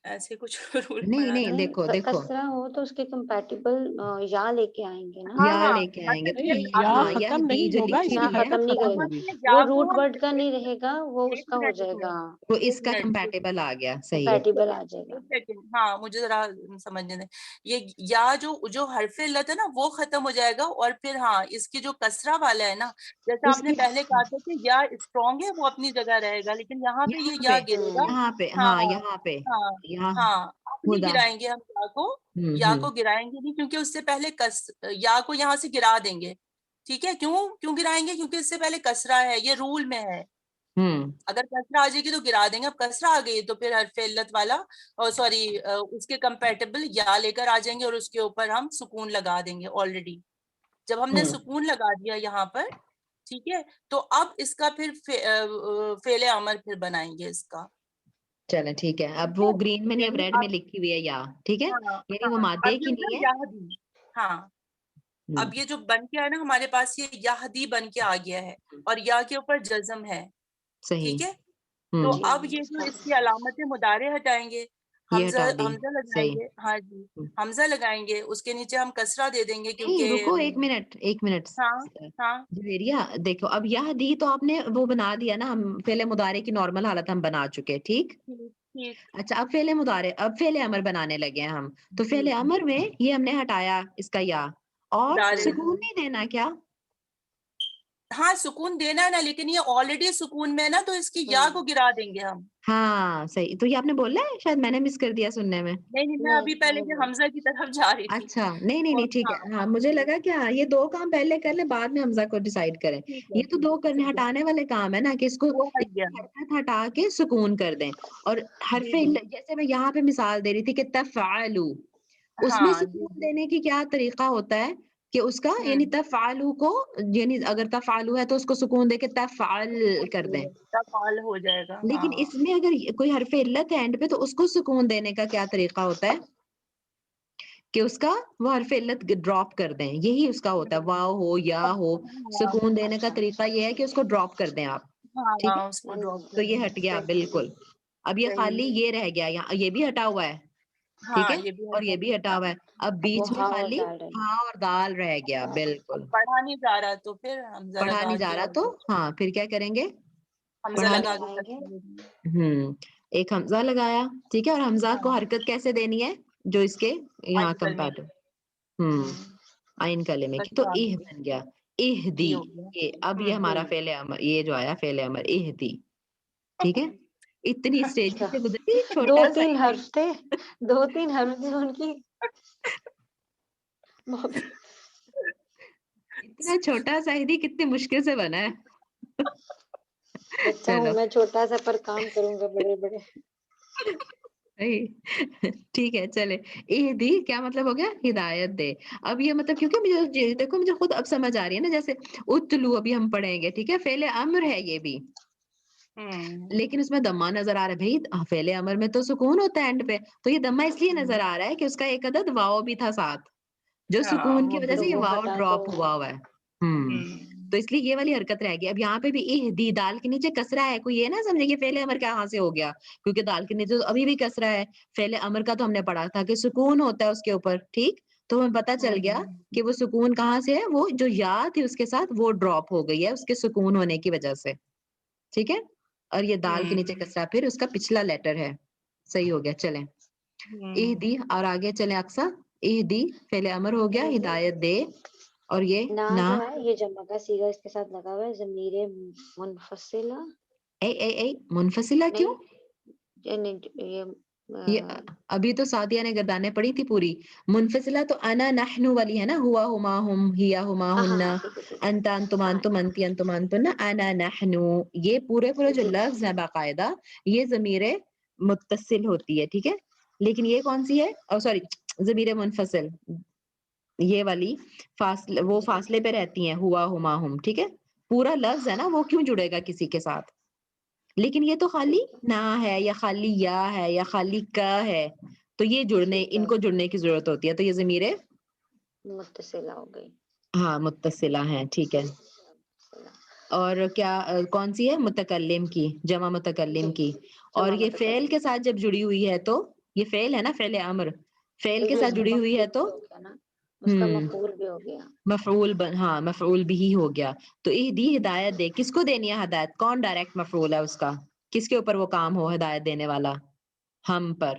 ایسے کچھ رول نہیں پڑا تھا. نہیں دیکھو دیکھو کسرہ ہو تو اس کے کمپیٹیبل یا لے کے آئیں گے نا. یا لے کے آئیں گے تو یا ہاں ختم یہدی نہیں جو ہوگا، اس لکھی یا کی ہوئی ہے ختم حرکت نہیں ختم کرے ہوگی. گا، وہ روٹ ورڈ کا نہیں رہے گا، وہ اس کا ہو جائے گا، وہ اس کا کمپیٹیبل آ گیا. صحیح ہے. کمپیٹیبل آ جائے گا. ہاں مجھے ذرا سمجھنے دیں. یہ یا جو حرف علت ہے نا وہ ختم ہو جائے گا، اور پھر ہاں اس کی جو کسرہ والا ہے نا، جیسا اس آپ نے کی پہلے کہا تھا کہ یا اسٹرانگ ہے وہ اپنی جگہ رہے گا، لیکن یہاں پہ یہ یا گرے گا. یہاں پہ ہاں یہاں پہ ہاں یہاں ہاں اب نہیں خدا. گرائیں گے ہم یا کو گرائیں گے نہیں، کیونکہ اس سے پہلے یا کو یہاں سے گرا دیں گے. ٹھیک ہے، کیوں گرائیں گے؟ کیونکہ اس سے پہلے کسرہ ہے، یہ رول میں ہے. اگر کسرہ آ جائے گی تو گرا دیں گے. اب کسرہ آ گئی تو پھر حرف علت والا سوری اس کے کمپیٹیبل یا لے کر آ جائیں گے، اور اس کے اوپر ہم سکون لگا دیں گے. آلریڈی جب ہم نے سکون لگا دیا یہاں پر، ٹھیک ہے، تو اب اس کا پھر فعل امر پھر بنائیں گے اس کا. چلیں ٹھیک ہے. اب وہ گرین میں نہیں, اب ریڈ میں لکھی ہوئی ہے یا, ٹھیک ہے, یعنی وہ مادے کی نہیں ہے. ہاں اب یہ جو بن کے آیا نا ہمارے پاس, یہ یہدی بن کے آ گیا ہے اور یا کے اوپر جزم ہے. صحیح. ٹھیک ہے, تو اب یہ جو اس کی علامت مضارع ہٹائیں گے, حمزہ لگائیں گے. ہاں جی, حمزہ لگائیں گے, اس کے نیچے ہم کسرہ دے دیں گے نہیں کیونکہ رکو ایک منٹ. ہاں جویریہ دیکھو, اب یہ دی تو آپ نے وہ بنا دیا نا, ہم فعل مضارع کی نارمل حالت ہم بنا چکے, ٹھیک. اچھا اب فعل مضارع, اب فعل امر بنانے لگے ہیں ہم, تو فعل امر میں یہ ہم نے ہٹایا اس کا یا, اور سکون نہیں دینا کیا؟ ہاں سکون دینا ہے نا, لیکن یہ آلریڈی سکون میں ہے نا, تو اس کی یا کو گرا دیں گے ہم. ہاں صحیح, تو یہ آپ نے بولا ہے, شاید میں نے مس کر دیا سننے میں. نہیں میں ابھی پہلے یہ حمزہ کی طرف جا رہی تھی. اچھا نہیں ٹھیک ہے. ہاں مجھے لگا کہ ہاں یہ دو کام پہلے کر لیں, بعد میں حمزہ کو ڈیسائیڈ کریں. یہ تو دو کرنے ہٹانے والے کام ہے نا, کہ اس کو حرکت ہٹا کے سکون کر دیں. اور حرف جیسے میں یہاں پہ مثال دے رہی تھی کہ تفعلوا, اس میں سکون دینے کی کیا طریقہ ہوتا ہے کہ اس کا یعنی تفعلوا کو, یعنی اگر تفعلوا ہے تو اس کو سکون دے کے تفعل کر دیں, تفعل ہو جائے گا. لیکن اس میں اگر کوئی حرف علت ہے اینڈ پہ, تو اس کو سکون دینے کا کیا طریقہ ہوتا ہے کہ اس کا وہ حرف علت ڈراپ کر دیں. یہی اس کا ہوتا ہے, واو ہو یا ہو, سکون دینے کا طریقہ یہ ہے کہ اس کو ڈراپ کر دیں آپ. ٹھیک ہے, تو یہ ہٹ گیا بالکل. اب یہ خالی یہ رہ گیا, یہاں یہ بھی ہٹا ہوا ہے, ٹھیک ہے, اور یہ بھی ہٹا ہوا ہے. اب بیچ میں خالی ہاں اور دال رہ گیا. بالکل پڑھا نہیں جا رہا تو پھر پڑھا نہیں جا رہا, تو ہاں پھر کیا کریں گے, حمزہ لگا کے. ایک حمزہ لگایا, ٹھیک ہے, اور حمزہ کو حرکت کیسے دینی ہے, جو اس کے یہاں کمپیٹو عین کلمے کی, تو اہ بن گیا, اہدی. یہ اب یہ ہمارا فعل امر, یہ جو آیا فعل امر اہدی, ٹھیک ہے. اتنی اسٹیج سے گزری, چھوٹا سا 2-3 حرف تھے, 2-3 حرف تھے ان کی. اتنا چھوٹا سا ہی کتنی مشکل سے بنا ہے. بچہ ہوں میں چھوٹا سا, پر کام کروں گا بڑے بڑے. ٹھیک ہے چلے. اہدی کیا مطلب ہو گیا, ہدایت دے. اب یہ مطلب کیونکہ مجھے دیکھو, مجھے خود اب سمجھ آ رہی ہے نا, جیسے اتلو ابھی ہم پڑھیں گے, ٹھیک ہے, فعل امر ہے یہ بھی, لیکن اس میں دمہ نظر آ رہا ہے. بھائی فعل امر میں تو سکون ہوتا ہے اینڈ پہ, تو یہ دمہ اس لیے نظر آ رہا ہے کہ اس کا ایک عدد واو بھی تھا ساتھ, جو سکون کی وجہ سے یہ واو ڈراپ ہوا ہے. تو اس لیے یہ والی حرکت رہ گئی. اب یہاں پہ بھی اہدی, دال کے نیچے کسرہ ہے, کوئی یہ نہ سمجھے کہ فعل امر کہاں سے ہو گیا, کیونکہ دال کے نیچے ابھی بھی کسرہ ہے. فعل امر کا تو ہم نے پڑھا تھا کہ سکون ہوتا ہے اس کے اوپر, ٹھیک, تو ہمیں پتہ چل گیا کہ وہ سکون کہاں سے ہے, وہ جو یا تھی اس کے ساتھ وہ ڈراپ ہو گئی ہے اس کے سکون ہونے کی وجہ سے, ٹھیک ہے. اور یہ دال کے نیچے کسرہ پھر اس کا پچھلا لیٹر ہے. صحیح ہو گیا. چلیں اہدی, اور آگے چلیں اقصا. اہدی فعل امر ہو گیا, ہدایت دے. اور یہ نا جو ہے یہ جمع کا صیغہ اس کے ساتھ لگا ہوا ہے, ضمیر منفصلہ. منفصلہ کیوں؟ یہ ابھی تو سعدیہ نے گردانیں پڑھی تھی پوری. منفصلہ تو انا نحن والی ہے نا, ہوا ہما ہم, ہیا ہما ہننا, انت انتم انتم انتی انتم انتن, انا نحن. یہ پورے جو لفظ ہے باقاعدہ یہ ضمیر متصل ہوتی ہے, ٹھیک ہے. لیکن یہ کون سی ہے, سوری ضمیر منفصل, یہ والی وہ فاصلے پہ رہتی ہیں, ہوا ہما ہم, ٹھیک ہے. پورا لفظ ہے نا, وہ کیوں جڑے گا کسی کے ساتھ. لیکن یہ تو خالی نہ ہے, یا خالی یا ہے, یا خالی کا ہے, تو یہ جڑنے, ان کو جڑنے کی ضرورت ہوتی ہے. تو یہ ضمیر متصلہ ہو گئی. ہاں متصلہ ہیں, ٹھیک ہے. اور کیا کون سی ہے, متکلم کی, جمع متکلم کی. اور یہ فعل کے ساتھ جب جڑی ہوئی ہے, تو یہ فعل ہے نا, فعل امر, فعل کے ساتھ جڑی ہوئی ہے تو اس کا مفعول بھی ہو گیا, مفعول ہاں مفعول بھی ہو گیا. تو اہدی ہدایت دے, کس کو دینی ہے ہدایت, کون ڈائریکٹ مفعول ہے اس کا, کس کے اوپر وہ کام ہو ہدایت دینے والا, ہم پر,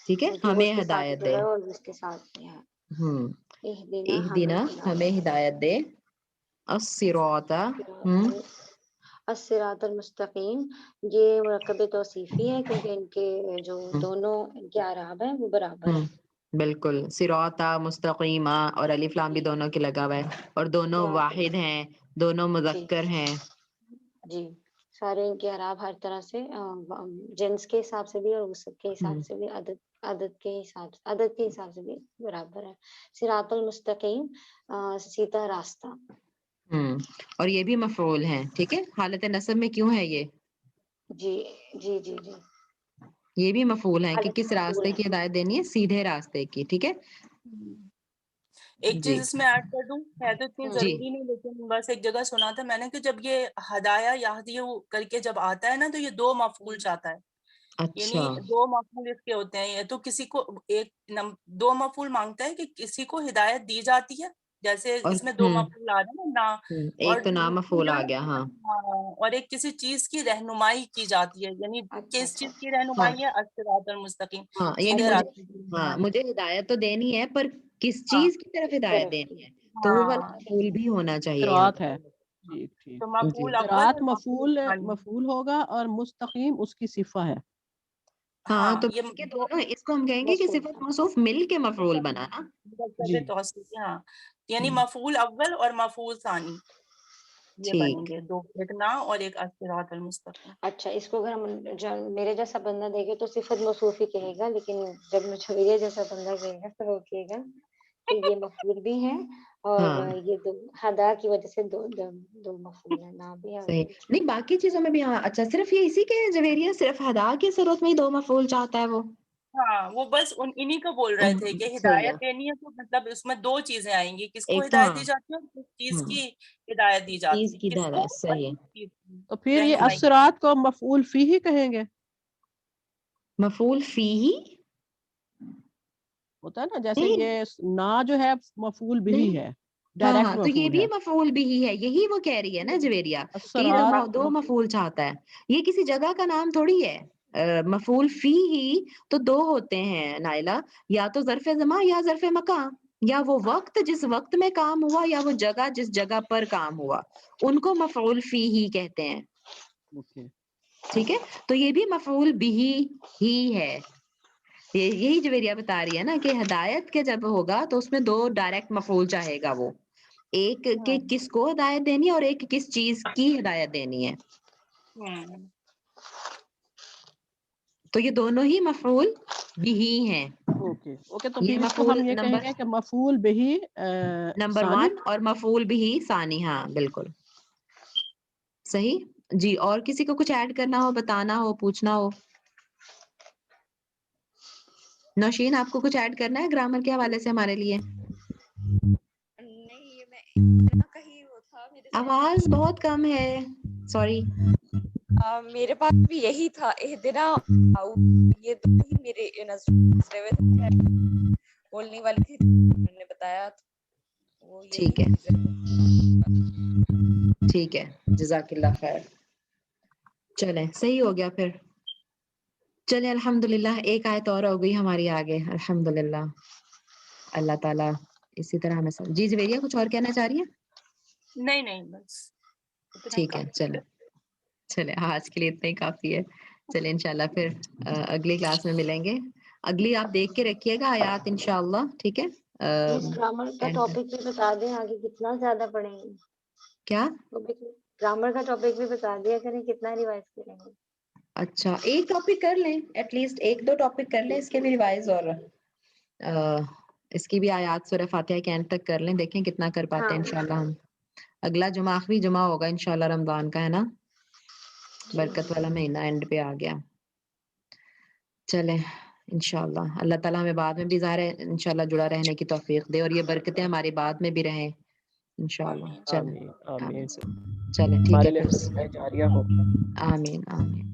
ٹھیک ہے, ہمیں ہدایت دے. اہدینا ہمیں ہدایت دے, الصراط الصراط المستقیم. یہ مرکب توصیفی ہے کیونکہ ان کے جو دونوں ان کے اعراب ہیں وہ برابر ہیں. بالکل, صراط مستقیما, اور الف لام بھی دونوں کے لگا ہوا ہے, اور دونوں واحد ہیں, دونوں مذکر ہیں. جی سارے ان کے اعراب ہر طرح سے جنس کے حساب سے بھی اور وسط کے حساب سے بھی, عدد کے حساب سے بھی برابر ہے. صراط المستقیم, سیدھا راستہ. اور یہ بھی مفعول ہیں, ٹھیک ہے. حالت نصب میں کیوں ہے یہ, جی جی جی جی یہ بھی مفعول ہے کہ کس راستے کی ہدایت دینی ہے، سیدھے راستے کی. ٹھیک ہے. ایک چیز اس میں ایڈ کر دوں، ہے تو اتنی جی ضروری نہیں، لیکن بس ایک جگہ سنا تھا میں نے کہ جب یہ ہدایہ یہدیہ کر کے جب آتا ہے نا تو یہ 2 مفعول چاہتا ہے. یعنی اچھا 2 مفعول اس کے ہوتے ہیں. یہ تو کسی کو 2 مفعول مانگتا ہے کہ کسی کو ہدایت دی جاتی ہے، جیسے اور اس میں 2 مفعول آ رہے ہیں نا، اور ایک تو نامفعول آ گیا. ہاں اور ایک کسی چیز کی رہنمائی کی جاتی ہے، یعنی اچھا کس اچھا چیز کی ہاں رہنمائی ہے، الصراط المستقیم، ہاں یعنی سیدھے مجھے، راستے کی ہاں رہنمائی. مجھے ہدایت تو دینی ہے پر کس ہاں چیز کی طرف کس ہدایت طرف دینی ہے، تو وہ والا ہاں مفعول بھی ہونا چاہیے یہاں صراط پر. ہے. ٹھیک ٹھیک. تو جی مفعول اول صراط اور مفعول مفعول ثانی. مفعول ہوگا اور مستقیم اس کی صفہ ہے. ہاں تو یہ مل کے دونوں، اس کو ہم کہیں گے کہ موصول صفت موصوف مل کے مفعول بنانا. جی ہاں یعنی مفعول اول اور مفعول ثانی یہ بنیں ٹھیک. گے 2، ایک نا اور ایک الصراط المستقیم. اچھا اس کو اگر ہم میرے جیسا بندہ دیکھے تو صفت موصوف ہی کہے گا، لیکن جب مجھے میرے جیسا بندہ کہے گا تو وہ کہے گا کہ یہ مفعول بھی ہے اور ہاں یہ دو ہدا کی وجہ سے دو مفعول ہے، نہ بھی صحیح. نہیں باقی چیزوں میں بھی ہاں. اچھا صرف یہ اسی کے جویریہ صرف ہدا کی صورت میں ہی 2 مفعول چاہتا ہے وہ. ہاں وہ بس انہی کو بول رہے تھے کہ صحیح ہے. ہدایت دینی ہے تو مطلب اس میں 2 چیزیں آئیں گی، کس کو ایک تو ہدایت ہاں دی جاتی ہے اور کس چیز کی ہدایت دی جاتی چیز ہے، کی کس کو ہدایت. اور صحیح ہے. کس چیز کی تو پھر یہ رہنمائی. الصراط کو مفعول فیہ کہیں گے. مفعول فیہ ہوتا ہے نا جیسے نہیں یہ نا جو ہے مفعول بھی نہیں. ہے، ہاں ڈائریکٹ ہاں تو یہ مفعول بھی ہے. مفعول بھی ہی ہے، یہی وہ کہہ رہی ہے نا جویریہ کہ یہ الصراط 2 مفعول چاہتا ہے. یہ کسی جگہ کا نام تھوڑی ہے. مفعول فی ہی تو 2 ہوتے ہیں نائلہ، یا تو ظرف زمان یا ظرف مکان، یا وہ وقت جس وقت میں کام ہوا یا وہ جگہ جس جگہ پر کام ہوا، ان کو مفعول فی ہی کہتے ہیں. اوکے. ٹھیک ہے. تو یہ بھی مفعول بھی ہی ہے. یہی جویریہ بتا رہی ہے نا کہ ہدایت کے جب ہوگا تو اس میں 2 ڈائریکٹ مفعول چاہے گا وہ، ایک کہ کس کو ہدایت دینی ہے اور ایک کس چیز کی ہدایت دینی ہے. تو یہ دونوں ہی مفعول بھی ہیں. Okay okay. تو یہ پھر اس کو مفعول ہم یہ کہیں نمبر گے کہ مفعول بھی نمبر ثانی. 1 اور مفعول بھی ثانی. ہاں بالکل صحیح. جی اور کسی کو کچھ ایڈ کرنا ہو، بتانا ہو، پوچھنا ہو؟ نوشین آپ کو کچھ ایڈ کرنا ہے گرامر کے حوالے سے ہمارے لیے؟ نہیں میں کہیں وہ تھا میرے آواز بہت کم ہے، سوری. میرے پاس بھی یہی تھا اہدنا، یہ دو ہی میرے نظر بولنے والی تھی انہوں نے بتایا وہ یہی ٹھیک ہے چیزیں. ٹھیک ہے جزاک اللہ خیر. چلیں صحیح ہو گیا پھر. چلیں الحمدللہ ایک آیت اور ہو گئی ہماری آگے الحمدللہ. اللہ تعالیٰ اسی طرح ہمیں جی زبیریہ کچھ اور کہنا چاہ رہی ہیں؟ نہیں بس اتنا ہی ٹھیک ہے. کافی ہے. چلے آج کے لیے اتنا ہی کافی ہے. چلے انشاءاللہ پھر اگلی کلاس میں ملیں گے. اگلی آپ دیکھ کے رکھیے گا آیات انشاءاللہ. ٹھیک ہے. گرامر کا ٹاپک بھی بتا دیں آگے کتنا زیادہ پڑھیں گے. کیا گرامر کا ٹاپک بھی بتا دیا کریں کتنا ریوائز کریں گے. اچھا ایک ٹاپک کر لیں، ایٹ لیسٹ 1-2 ٹاپک کر لیں اس کے بھی ریوائز، اور اس کی بھی آیات سورہ فاتحہ کے اینڈ تک کر لیں، دیکھیں کتنا کر پاتے ہیں انشاءاللہ ہم. اگلا جمعہ آخری جمعہ ہوگا انشاءاللہ رمضان کا، ہے نا؟ برکت والا مہینہ اینڈ پہ آ گیا. چلیں انشاءاللہ اللہ تعالیٰ ہمیں بعد میں بھی ظاہر ہے انشاءاللہ جڑا رہنے کی توفیق دے، اور یہ برکتیں ہماری بعد میں بھی رہیں انشاءاللہ. چلیں آمین آمین. چلیں ٹھیک ہے ہمارے لیے پھر. صدقہ جاریہ ہو. آمین آمین.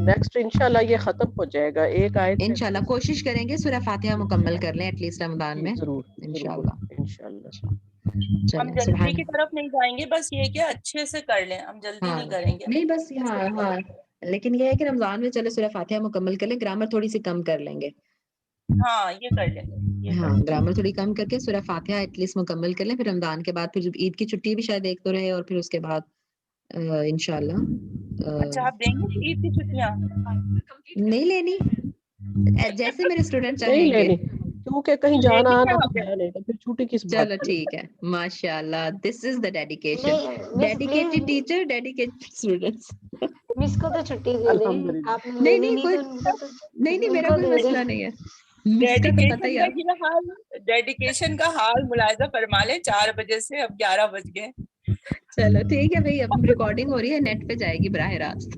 نیکسٹ انشاءاللہ یہ ختم ہو جائے گا ایک آیت سے. انشاءاللہ کوشش کریں گے سورہ فاتحہ مکمل کر لیں ایٹ لیسٹ رمضان جی میں ضرور ضرور انشاءاللہ. انشاءاللہ. ہم چلیں جلدی سبحان. کی طرف نہیں جائیں گے، بس یہ کہ اچھے سے کر لیں، ہم جلدی ہاں نہیں کریں گے. نہیں بس ہاں لیکن یہ ہے کہ رمضان میں چلے سورہ فاتحہ مکمل کر لیں، گرامر تھوڑی سی کم کر لیں گے. ہاں یہ کر لیں گے، یہ کر ہاں لیں گے. گرامر تھوڑی کم کر کے سورہ فاتحہ ایٹ لیسٹ مکمل کر لیں، پھر رمضان کے بعد پھر عید کی چھٹی بھی شاید ایک تو رہے، اور پھر اس کے بعد انشاءاللہ اچھا آپ دیں گے عید کی چھٹیاں؟ نہیں لینی، جیسے میرے اسٹوڈنٹ نہیں چاہیں گے. لینی کیونکہ کہیں لے جانا گی آنا کیا تو ہے نہیں، تو پھر چھوٹی کس چلو بات کی. ٹھیک ہے ماشاءاللہ. This is the dedication. نہیں miss dedicated please teacher, dedicated students. Miss کو تو چھٹی دے دیں، الحمدللہ. آپ نے نہیں لینی نہیں نہیں کوئی تو ان کو تو نہیں ان میرا کو کوئی دے دیں. مسئلہ نہیں ہے. مس کا تو پتہ ہی ہے. ڈیڈیکیشن کا حال ملاحظہ فرما لیں، 4 بجے سے اب 11 بج گئے. چلو ٹھیک ہے بھائی، اب ریکارڈنگ ہو رہی ہے، نیٹ پہ جائے گی براہ راست.